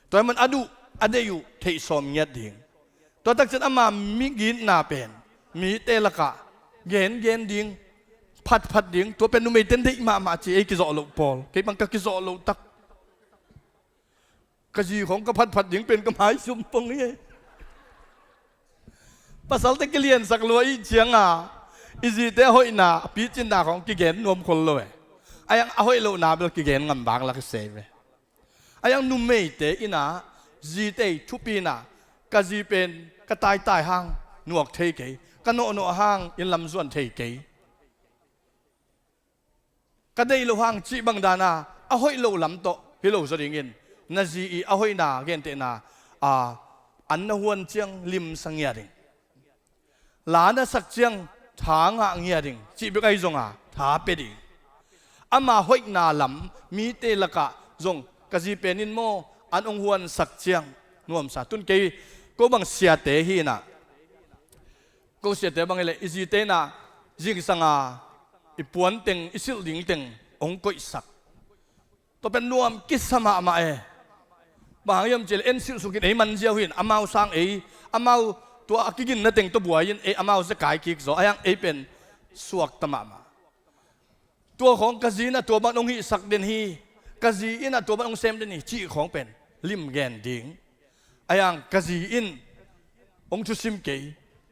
toy man adu adeyu thei som nyat ding to tak chan ama mi gin na pen mi te laka gen ding phat ding to pen nu me ten dei ma chi e ki zo lo pol ke bang ka ki zo lo tak ka ji khong ka phat ding pen ka mai sum pong ye pasal te kilian sak lo i chiang a izi te hoi na pi chin na khong ki gen nom khol lo ayang a hoi lo na bel ki gen ngam bang la ka se ve ayang nu me te ina ji te thu pi na ka ji pen ka tai hang nuak thei ke ka no hang in lam zuan thei ke ka dei lo hang chi bang dana a hoi lo lam to hi lo zo ding in na ji i a hoi na gen te na a an na huan chiang lim sang ya ding la na sak chiang tha nga ngia ding chi be kai zonga tha pe ding ama hoi na lam mi te laka zong ka ji penin mo an ong huan sak chiang nuam sa tun ke ko bang sia te hi na ko sia te bang le izi te na jing sanga i puan teng isil ding teng ong koi sak to pen nuam kisama ma e bang yam chel en sil su ki ei man jiao hin amau sang ei amau to akigin na teng to buayin e amau se kai ki zo ayang e pen suak tama ma to khong kazina to ban ong hi sak den hi kazi in a to ban ong sem den hi chi khong pen lim gen ding ayang kazi in ong chu sim ke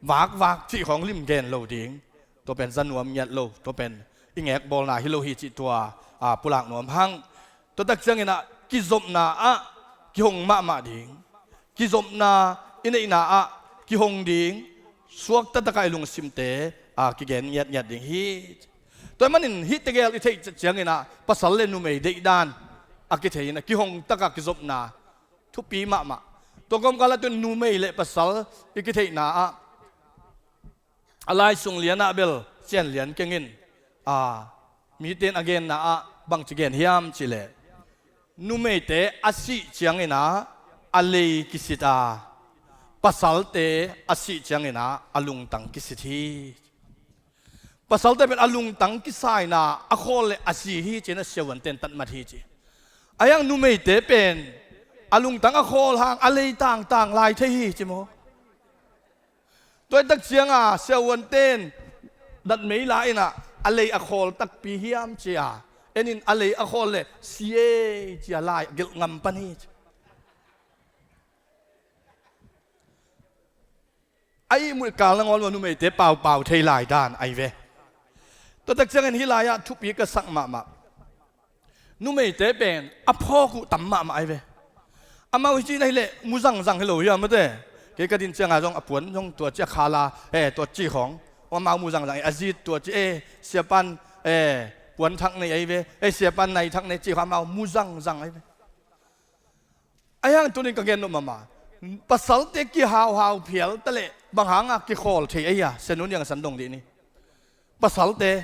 wak chi khong lim gen lo ding to pen zanuam nyat lo to pen ingek bol na hi lo hi chi to pulak nuam hang to tak chang ina ki zom na a ki hong ma ding ki zom na ina a ki hong ding suak ta ta kai lung sim te ki gen nyat ding hi toy manin hi te gel i thei chang ina pasal le nu mei dei dan ki thei na ki hong ta ka ki zop na thu pi ma to kom kala tu nu mei le pasal i ki thei na alai sung lian a bel chen lian kengin mi ten again na bang chi gen hiam chi le nu mei te asi chang ina alei kisita pasal te asi chang ina alung tang kisithi pasal te ben alung tang kisai na akhol le asi hi chena sewan ten tat mat hi chi ayang nu mei te pen alung tang akhol hang alei tang lai the hi chi mo toy tak chiang sewan ten dat mei la ina alei akhol tak pi hiam chi enin alei akhol le sie chi lai gil ngam pan hi ai mui kal lang ol nu mei te pau thei lai dan ai ve to tak chang en hi la ya thu pi ka sak ma nu mei te pen a pho ku tam ma ai ve ama wi chi nei le mu zang hello ya ma te ke ka din chang jong apuan jong to cha khala to chi khong wa ma mu zang azit to chi sia pan puan thak nei ai ve sia pan nei thak nei chi kha ma mu zang ai ve ayang to ni ka gen no ma pasal te ki hau phial ta le bang hanga ki khol thei aya senun yang san dong di ni pasal te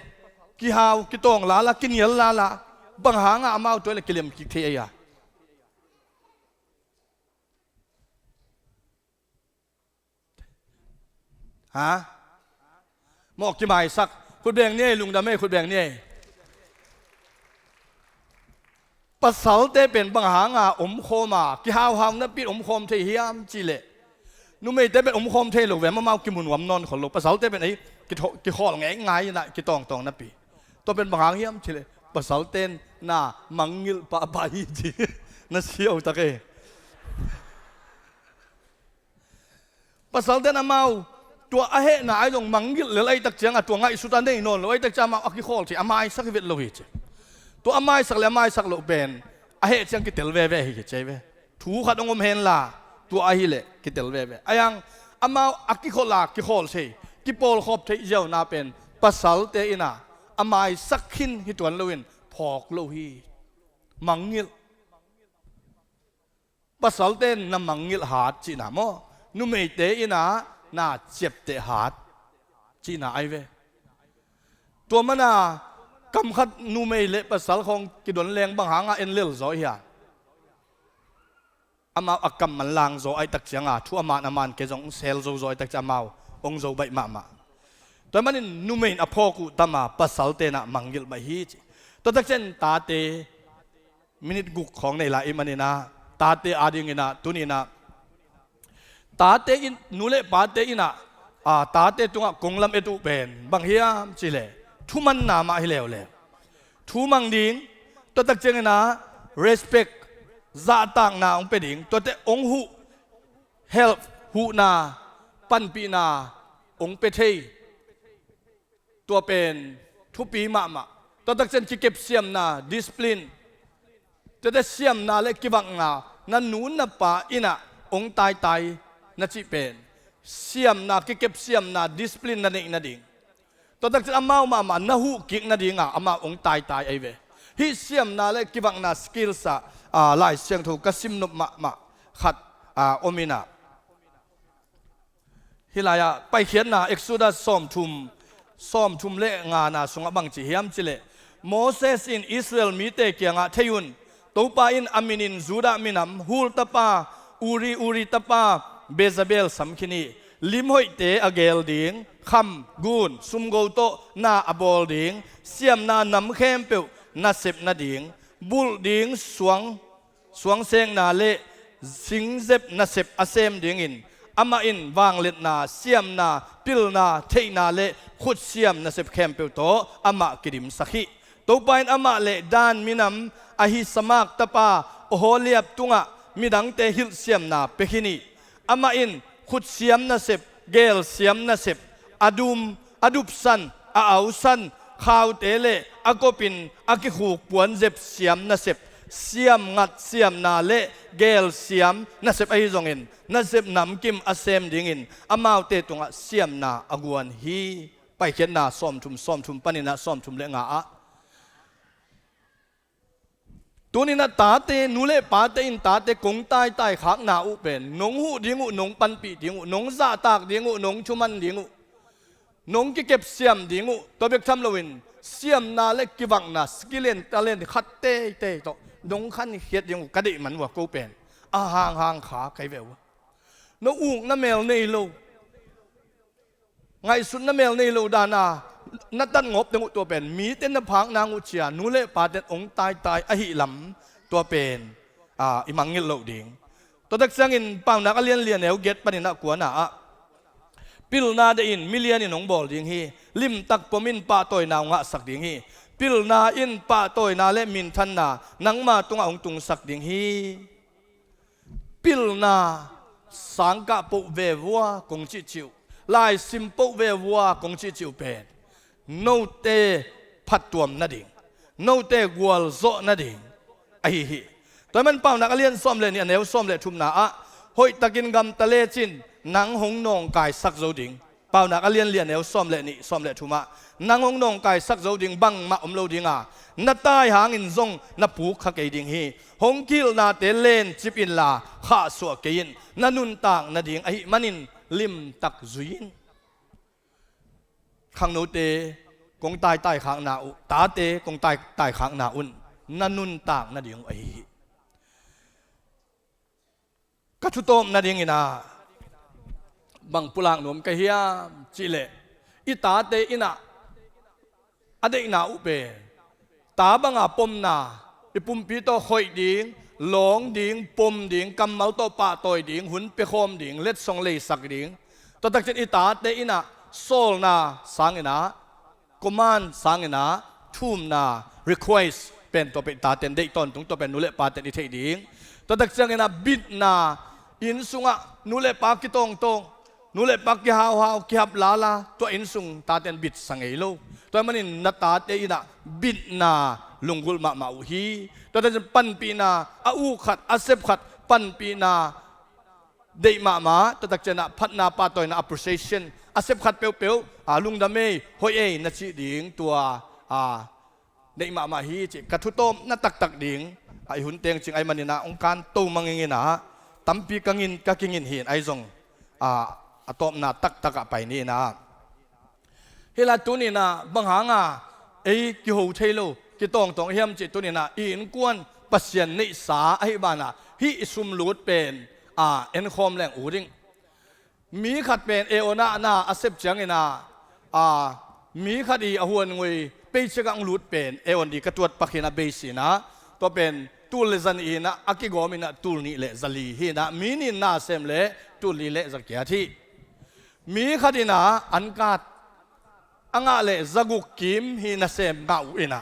ki hau ki tong la ki nial la bang hanga amau to le kilem ki thei aya mok ki mai sak khut beng ni lung da me khut beng ni pasal te pen bang hanga khoma ki hau na pi khom thei hiam chi le nu mei te pen khom thei lo ve ma mau ki mun wam non khol lo pasal te pen ai ki khol ngai na ki tong na pi to pen bang hang hiam chi le pasal ten na mangil pa hi chi na siau ta ke pasal ten amau tua a he na ai dong mangil le lai tak chang tua ngai su ta nei non lo ai tak cha ma ki khol chi amai sak vet lo hi chi to amai sak lo ben a he chang ki tel ve hi che ve thu khat ongom hen la to a hi le ki tel ve ayang amau aki khola ki khol sei ki pol khop thei jau na pen pasal te ina amai sakhin hi tuan loin phok lo hi mangil pasal ten na mangil hat chi na mo nu mei te ina na chep te hat chi na ai ve tua mana cầm khát nu mei lệ pasal khong ki don leng bang hanga en lel zo hi ama akam man lang zo ai tak changa thu aman ke jong sel zo zo ai tak chamau ong zo bai ma toy manin nu mein aphoku tama pasal te na mangil ba hi chi to tak chen ta te minute guk khong nei la i manina ta te ading ina tunina ta te in nu le pa te ina ta te tunga konglam etu ben bang hiam chi le thu man na ma hi lew le thu mang ding to tak chen ina respect za tang na ong pe ding to te ong hu help hu na pan pi na ong pe theiตัวเป็นทุปีมาตัวตักเส้นที่เก็บเสียมนาดิสปลินจะได้เสียมนาเล็กกิบังนานั่นนูนนับป่าอินะองตายนั่นจีเป็นเสียมนาเก็บเสียมนาดิสปลินนั่นเองนั่นเองตัวตักเส้นอามามานาหูกิกนั่นเองอามาองตายไอเวฮิเสียมนาเล็กกิบังนาสกิลส์ลายเสียงถูกกระซิมนุมาขัดอมินาฮิลายาไปเขียนนาเอ็กซ์โซดัสซอมทุมเละงานาสงบังจิเฮียมจิเลโมเสสอินอิสราเอลมีเตเกียงะเทยุนตัวปาอินอามินินจูดามินัมฮูลตปาอูรีตปาเบซาเบลสัมขินีลิมหอยเตอเกลดิงคำกูนซุมโกโตนาอบอลดิงเสียมนานำเข้มเปียวนาเซบนาดิงบุลดิงสวงเซงนาเลสิงเซบนาเซบอาเซมดิงอินอามาอินวางเล็ดนาเสียมนาปิลนาเทนาเลขุดเสียมนาเซบเข้มเปียวโตอามากิดิมสักขีตัวไปอามาเลดานมินัมอหิสมากตปาโอโหเลียบตุงะมีดังเตหิลเสียมนาเปกินีอามาอินขุดเสียมนาเซบเกลเสียมนาเซบอดุบสันอาสันข้าวเตเลอากปินอากิขูกปวนเจ็บเสียมนาเซบเสียมงัดเสียมนาเลเกลเสียมนาเซบไอจงอินนาเซบนำกิมอาเซมดิงอินอามาเตตุงะเสียมนาอากวนฮีไปเขียนนาซ้อมทุมปนินาซ้อมทุมเลงาตัวนี้นะตาเตนูเล่ปาเตอินตาเตกงใต้ขากนาอุเป็นนงหูดิงูนงปันปีดิงูนงซาตากดิงูนงชุมันดิงูนงกิเก็บเสียมดิงูตัวเบกทำลวินเสียมนาเล็กกิวังนาสกิเลนตาเลนขัดเตโตนงขันเขียดดิงูกระดิมันว่ากูเป็นห่างขาใครเววนกอูกน้ำเมลในโลไงสุดน้ำเมลในโลดานานัดตันงบตัวเป็นมีเต้นพังนางอุเชียนูเล่ปาเต้นองตายอหิลำตัวเป็นอิมังเงิลโลดิงตัวตักสังอินปังนักเลียนเอวเกตปนินักกวนปิลนาเดอินมิเลียนอินองบอลดิงฮีลิมตักปมินปาตอยนางะสักดิงฮีปิลนาอินปาตอยนาเลมินทันนานังมาตุงองตุงสักดิงฮีปิลนาสังกะปุเววัวกงจิจิวลายซิมปุเววัวกงจิจิวเป็นโนเตพัดตัวมนาดิ่งโนเตกวลโซนาดิ่งไอ้ฮีแต่มันเป่านักเรียนซ้อมเลยเนี่ยแนวซ้อมเลยทุมนาหอยตะกินกำตะเลจินนังหงนองกายสักโจดิ่งเป่านักเรียนแนวซ้อมเลยนี่ซ้อมเลยทุมะนังหงนองกายสักโจดิ่งบังมาอมโลดิ่งนัดตายหางอินซงนับผูกขะเกยดิ่งฮีหงกิลนาเตเลนจิบอินลาข้าสวกเกยินนันุนต่างนาดิ่งไอ้มันินลิมตักจุยินขังโนเตกงตายขางนาอุตาเตกงตายขางนาอุนนันนุนต่างนาดิงไอกัชุโตมนาดิงอินาบังปุลังนมกะเฮียจิเลอิตาเตอินาอเดอินาอุเปตาบังอาปมนาอิปุ่มปีโตคอยดิงหลงดิงปมดิงกำเมาโตปะตอยดิงหุนเปโคมดิงเล็ดทรงเลยสักดิงตัวตักเจอิตาเตอินาโซลนาสังอินาcommand สังนะทุ่มนา request เป็นตัวเป็นตาเต็นเด็กตอนตรงตัวเป็นนุเลปาเต็นอิเทดิ้งตัวตักเสียงนะบิดนาอินสุงะนุเลปากิตงนุเลปากิฮาวกิฮับลาตัวอินสุงตาเต็นบิดสังเอโลตัวมันอินนัตตาเตอินะบิดนาลุงกุลมาอุฮีตัวตักปันปีนาอูขัดอาเซบขัดปันปีนาเดมาตัวตักเจนะพัฒนาปาตัวนะ appreciationอาเซบขัดเปียวลุงดำเมย์หอยนัชดิ่งตัว ในมาฮีจิกระทุต้มน่าตักดิ่งไอหุ่นเตียงจิงไอมันนี่นะองค์การตู้มังงินะตั้มปีกังอินกักิงินเห็นไอซงอะตอมน่าตักไปนี่นะเฮลาตัวนี้นะบางหางไอกิโฮเทโลกิตองตองเฮียมจิตัวนี้นะอินกวนปัสยันนิสาไอ้บ้านะฮิสุมลูดเป็นเอ็นคอมแรงอูริงมีขัดเป็นเอโอนาอาเซปจังเงินะมีขัดอีอหวนงวยไปเชกังลูดเป็นเอวันดีกระตัวปักหินะเบสินะตัวเป็นตูเลซันอีนะอากิโกมินะตูนี่เลซาลีฮีนะมีนินนาเซมเลตูลีเลสักยาที่มีขัดอีนะอันกัดอังเลซากุกิมฮีนะเซมกาอุนะ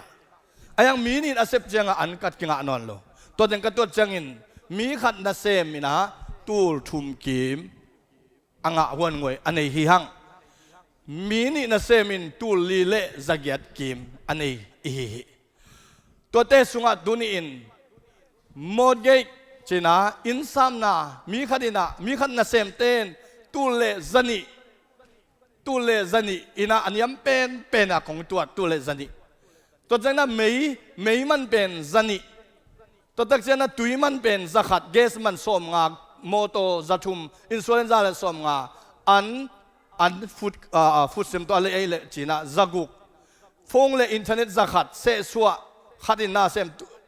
ไอ้ยังมีนินอาเซปจังอันกัดกิงานอนโลตัวเด็กกระตัวจังอินมีขัดนะเซมมินะตูลทุมกิมอังหวนงวยอันนี้ฮีหังมีนี่นะเซมินตูลีเลจักยัดกิมอันนี้ฮีตัวเตสุงะดูนี่อินโมดเกย์จีน่าอินซามนามีขัดนะมีขัดนะเซมเตนตูเลจันีอินะอันยำเป็นอะของตัวตูเลจันีตัวจังนั้นไม่มันเป็นจันีตัวตักเจนะตุยมันเป็นจักขัดเกสมันสมงามอโตจัตุมอินซูเลนซาเลสมงาอันฟุตเซมตัวเลเลจีน่าจักุกฟงเลอินเทอร์เน็ตจักขัดเสสัวขัดอินนาเซม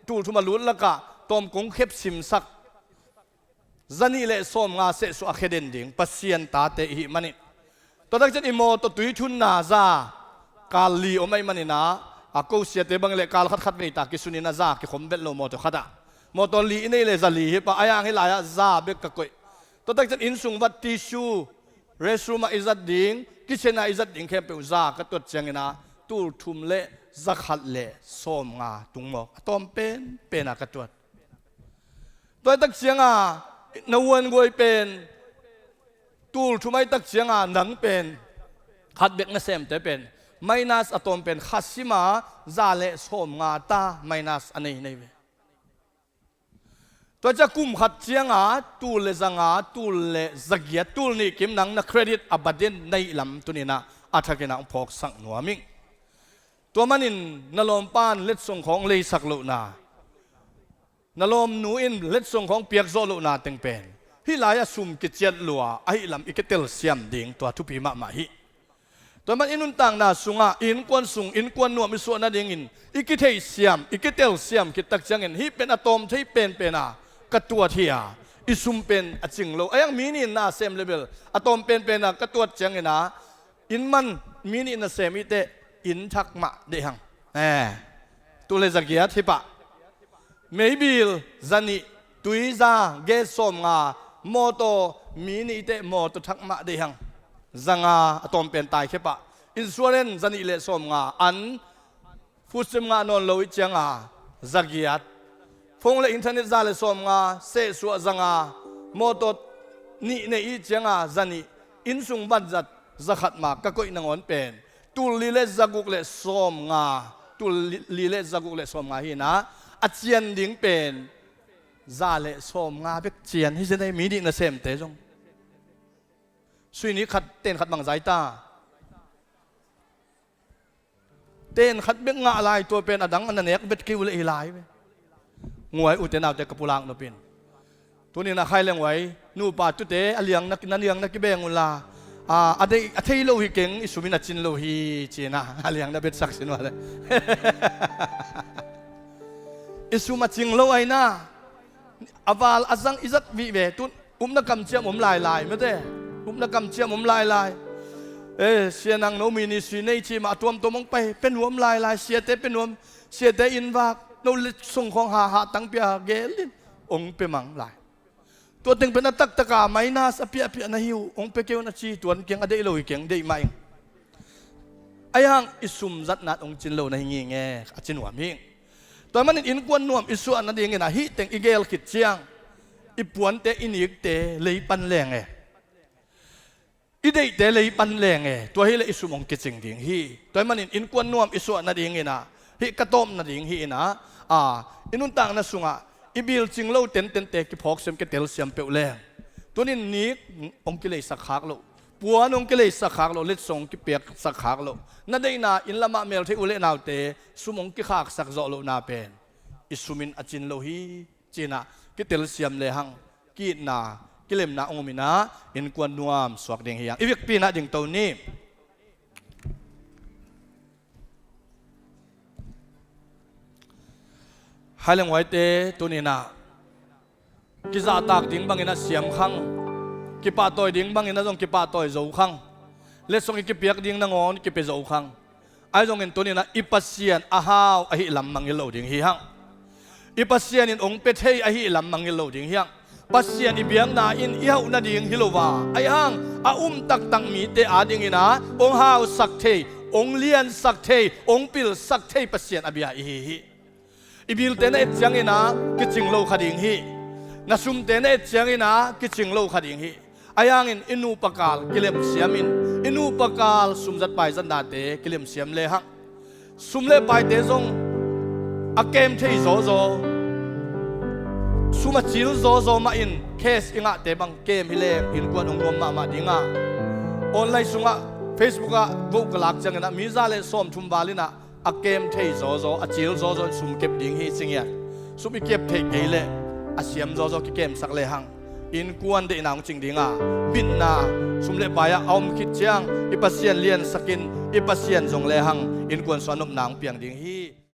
ตูทุมาลุนละกะตอมกงเข็บซิมสักจันีเลสมงาเสสัวเขดินดิ่งปัสเซียนตาเตหิมันนี่ตัวตักเจนอิโมตัวตุยทุนนาจากาลีโอไม่มันนี่นะกูเสียเตบังเลกาลขัดไม่ตากิสุนินาจากิคมเบลโลโมตัวขัดมอตลีนี่เลยจะลีปะอายังให้ลายซาเบกกะกุยตัวตักจะอินสุงวัดทิชชูเรสูมาอิจัดดิ่งกิเชน่าอิจัดดิ่งแค่เปอุซากระตัวเจงนะตูทุมเละจักขัดเละส้มงาตุงหมอกตอมเป็นอะกระตัวตักเสียงนวันกวยเป็นตูทุไม่ตักเสียงหนังเป็นขัดเบกน่ะเซมแต่เป็นไม่นัสอะตอมเป็นขัดซิมาซาเละส้มงาตาไม่นัสอันนี้นี่ตัวจะกุมขัดเชียงตูเลจังตูเลจักยะตูนี่กิมนังนักเครดิตอับดินในลำตัวนี้นะอัฐกินังพอกสังนัวมิงตัวมันอินนลมปานเล็ดส่งของเลยสักลุนานลมหนูอินเล็ดส่งของเปียกโซลุนาเต็งเป็นฮิลายสุมกิจเจลัวไอลำอิกเตลเซียมดิ่งตัวทุพีมาฮิตัวมันอินุนต่างนาสุงอินกวนสุงอินกวนนัวมิส่วนนั่นดิ่งอินอิกิเทเซียมอิกิเตลเซียมกิตักจังอินฮิเป็นอะตอมที่เป็นกระตัวเทียอิสุมเป็นอจิงโลไอ้ยังมีนี่น่าเซมเลเวลอะตอมเป็นกระตัวจังอินะอินมันมีนี่น่าเซมิเตอินทักมะเดหังตัวเลจักยะที่ปะไม่บิลจันิตุยซาเกสอมงามอโตมีนี่เตมอโตทักมะเดหังจังอะตอมเป็นตายแค่ปะอินส่วนจันิเลสอมงาอันฟุตซิมงานอนโลวิจังจักยะฟงเลอินเทอร์เน็ตซาเลสอมงาเสสัวจังมอโตนี่ในอีจังจันิอินสุงบัดจัดจักขัดมากก็อินังอนเป็นตูลีเลจักุกเลสอมงาตูลีเลจักุกเลสอมงาฮีนะอาเจียนดิ่งเป็นซาเลสอมงาเบกเจียนที่จะได้มีดีนะเซมเตจงสุยนี้ขัดเต้นขัดบังใจตาเต้นขัดเบกงาลายตัวเป็นอดังอันนั้นเอกเบ็ดคิวเลยลายงวยอุตเนาแต่กระปุลังนเป็นตัวนี้นะใครเลี้ยงไว้นู่ป่าจุดเตะเลี้ยงนักนั่นเลี้ยงนักกิเบงอุลาอะเทยโลหิเก่งอิสุมินัจินโลหิจีน่าเลี้ยงนับเบ็ดสักสินว่าเลยอิสุมาจิงโลไอน่าอาวาลอาซังอิจัดวิเวตุนนักกำเชียมลายไม่ได้นักกำเชียมลายเสียนังโนมินิสุนัยชีมาตัวมงไปเป็นหัวลายเสียเตเป็นหัวเสียเตอินวากโนลิส่งของหาตั้งเปียเกลินองเปมังลายตัวตึงเป็นตักตะกาไม่น่าสเปียนะฮิวองเปเกวนาชีตัวเก่งอเดโลเก่งได้ไหมไอ้ยังอิสุมจัดนัดองจินโลนะฮิงเงอจินวามิงตัวมันอินกวนนวมอิสุอันนั้นเองนะฮิเต็งอิเกลขิดเชียงอิปวนเตอินิกเตเลยปันแรงอิเดเตเลยปันแรงตัวฮิเลอิสุมองกิจิงดิ่งฮิตัวมันอินกวนนวมอิสุอันนั้นเองนะฮิกระต้มนั่นเองฮินะอินุนต่างนั่นสุงอิบิลจิงเล่าเต็นเตะกิพอกเซมเกเตลเซียมเปลแรงตัวนี้นิกองกิเลสสักขากโล ปัวนุ่งกิเลสสักขากโลเล็ดส่งกิเปียกสักขากโลนั่นได้นาอินละมาเมลที่อุเลนาวเตสุมงกิขากสักโจโลนาเป็นอิสุมินอจินโลฮีจีน่ากิเตลเซียมเลหังกีนากิเลมนาองมินาอินกวนนัวมสวกเดงเฮียงอีวิกปีน่าจึงตัวนี้ให้เรื่องไว้เตตัวนี้นะกิจาตากดิ้งบางอินะเสียมขังกิปาตอยดิ้งบางอินะต้องกิปาตอยโจขังเลสส่งกิเปียกดิ้งนางอนกิเปโจขังไอ้ตรงเงินตัวนี้นะอิปัสเซียนอาฮาวอหิลำมังเยโลดิ้งเฮียงอิปัสเซียนอินองเปเทยอหิลำมังเยโลดิ้งเฮียงปัสเซียนอิเบียงนาอินอิฮาอุนาดิ้งฮิโลวาไอ้ห้างอาตักตังมีเตอาดิ้งอินะองฮาวสักเทองเลียนสักเทองปิลสักเทปัสเซียนอเบียอิฮิอีบิลเตนเอจังอินะกิจิงโลขัดิงฮีนาซุมเตนเอจังอินะกิจิงโลขัดิงฮีอายังอินูปกาลกิเลมเสียมินอินูปกาลซุมจัดไปจันดาเตกิเลมเสียมเลหักซุมเลไปเตจงอาเกมเทยโซโซซุมจิลโซโซมาอินเคสอิงะเตบังเกมฮิเลมอินกวนองรวมมาดิงะออนไลน์ซุงะเฟซบุ๊กะบุกหลักจังนะมิซาเลสอมทุมบาลินะอาเกมเทยโซโซอาจิลโซโซซุมเก็บดิงฮีสิงยะซุมอีเก็บเทยเกเลอาเสียมโซโซกิเกมสักเลหังอินกวนเดนางจริงดิงะบินนาซุมเลปายะเอามคิดเจียงอิปัสเซียนเลียนสกินอิปัสเซียนจงเลหังอินกวนสวนุมนางเปียงดิงฮี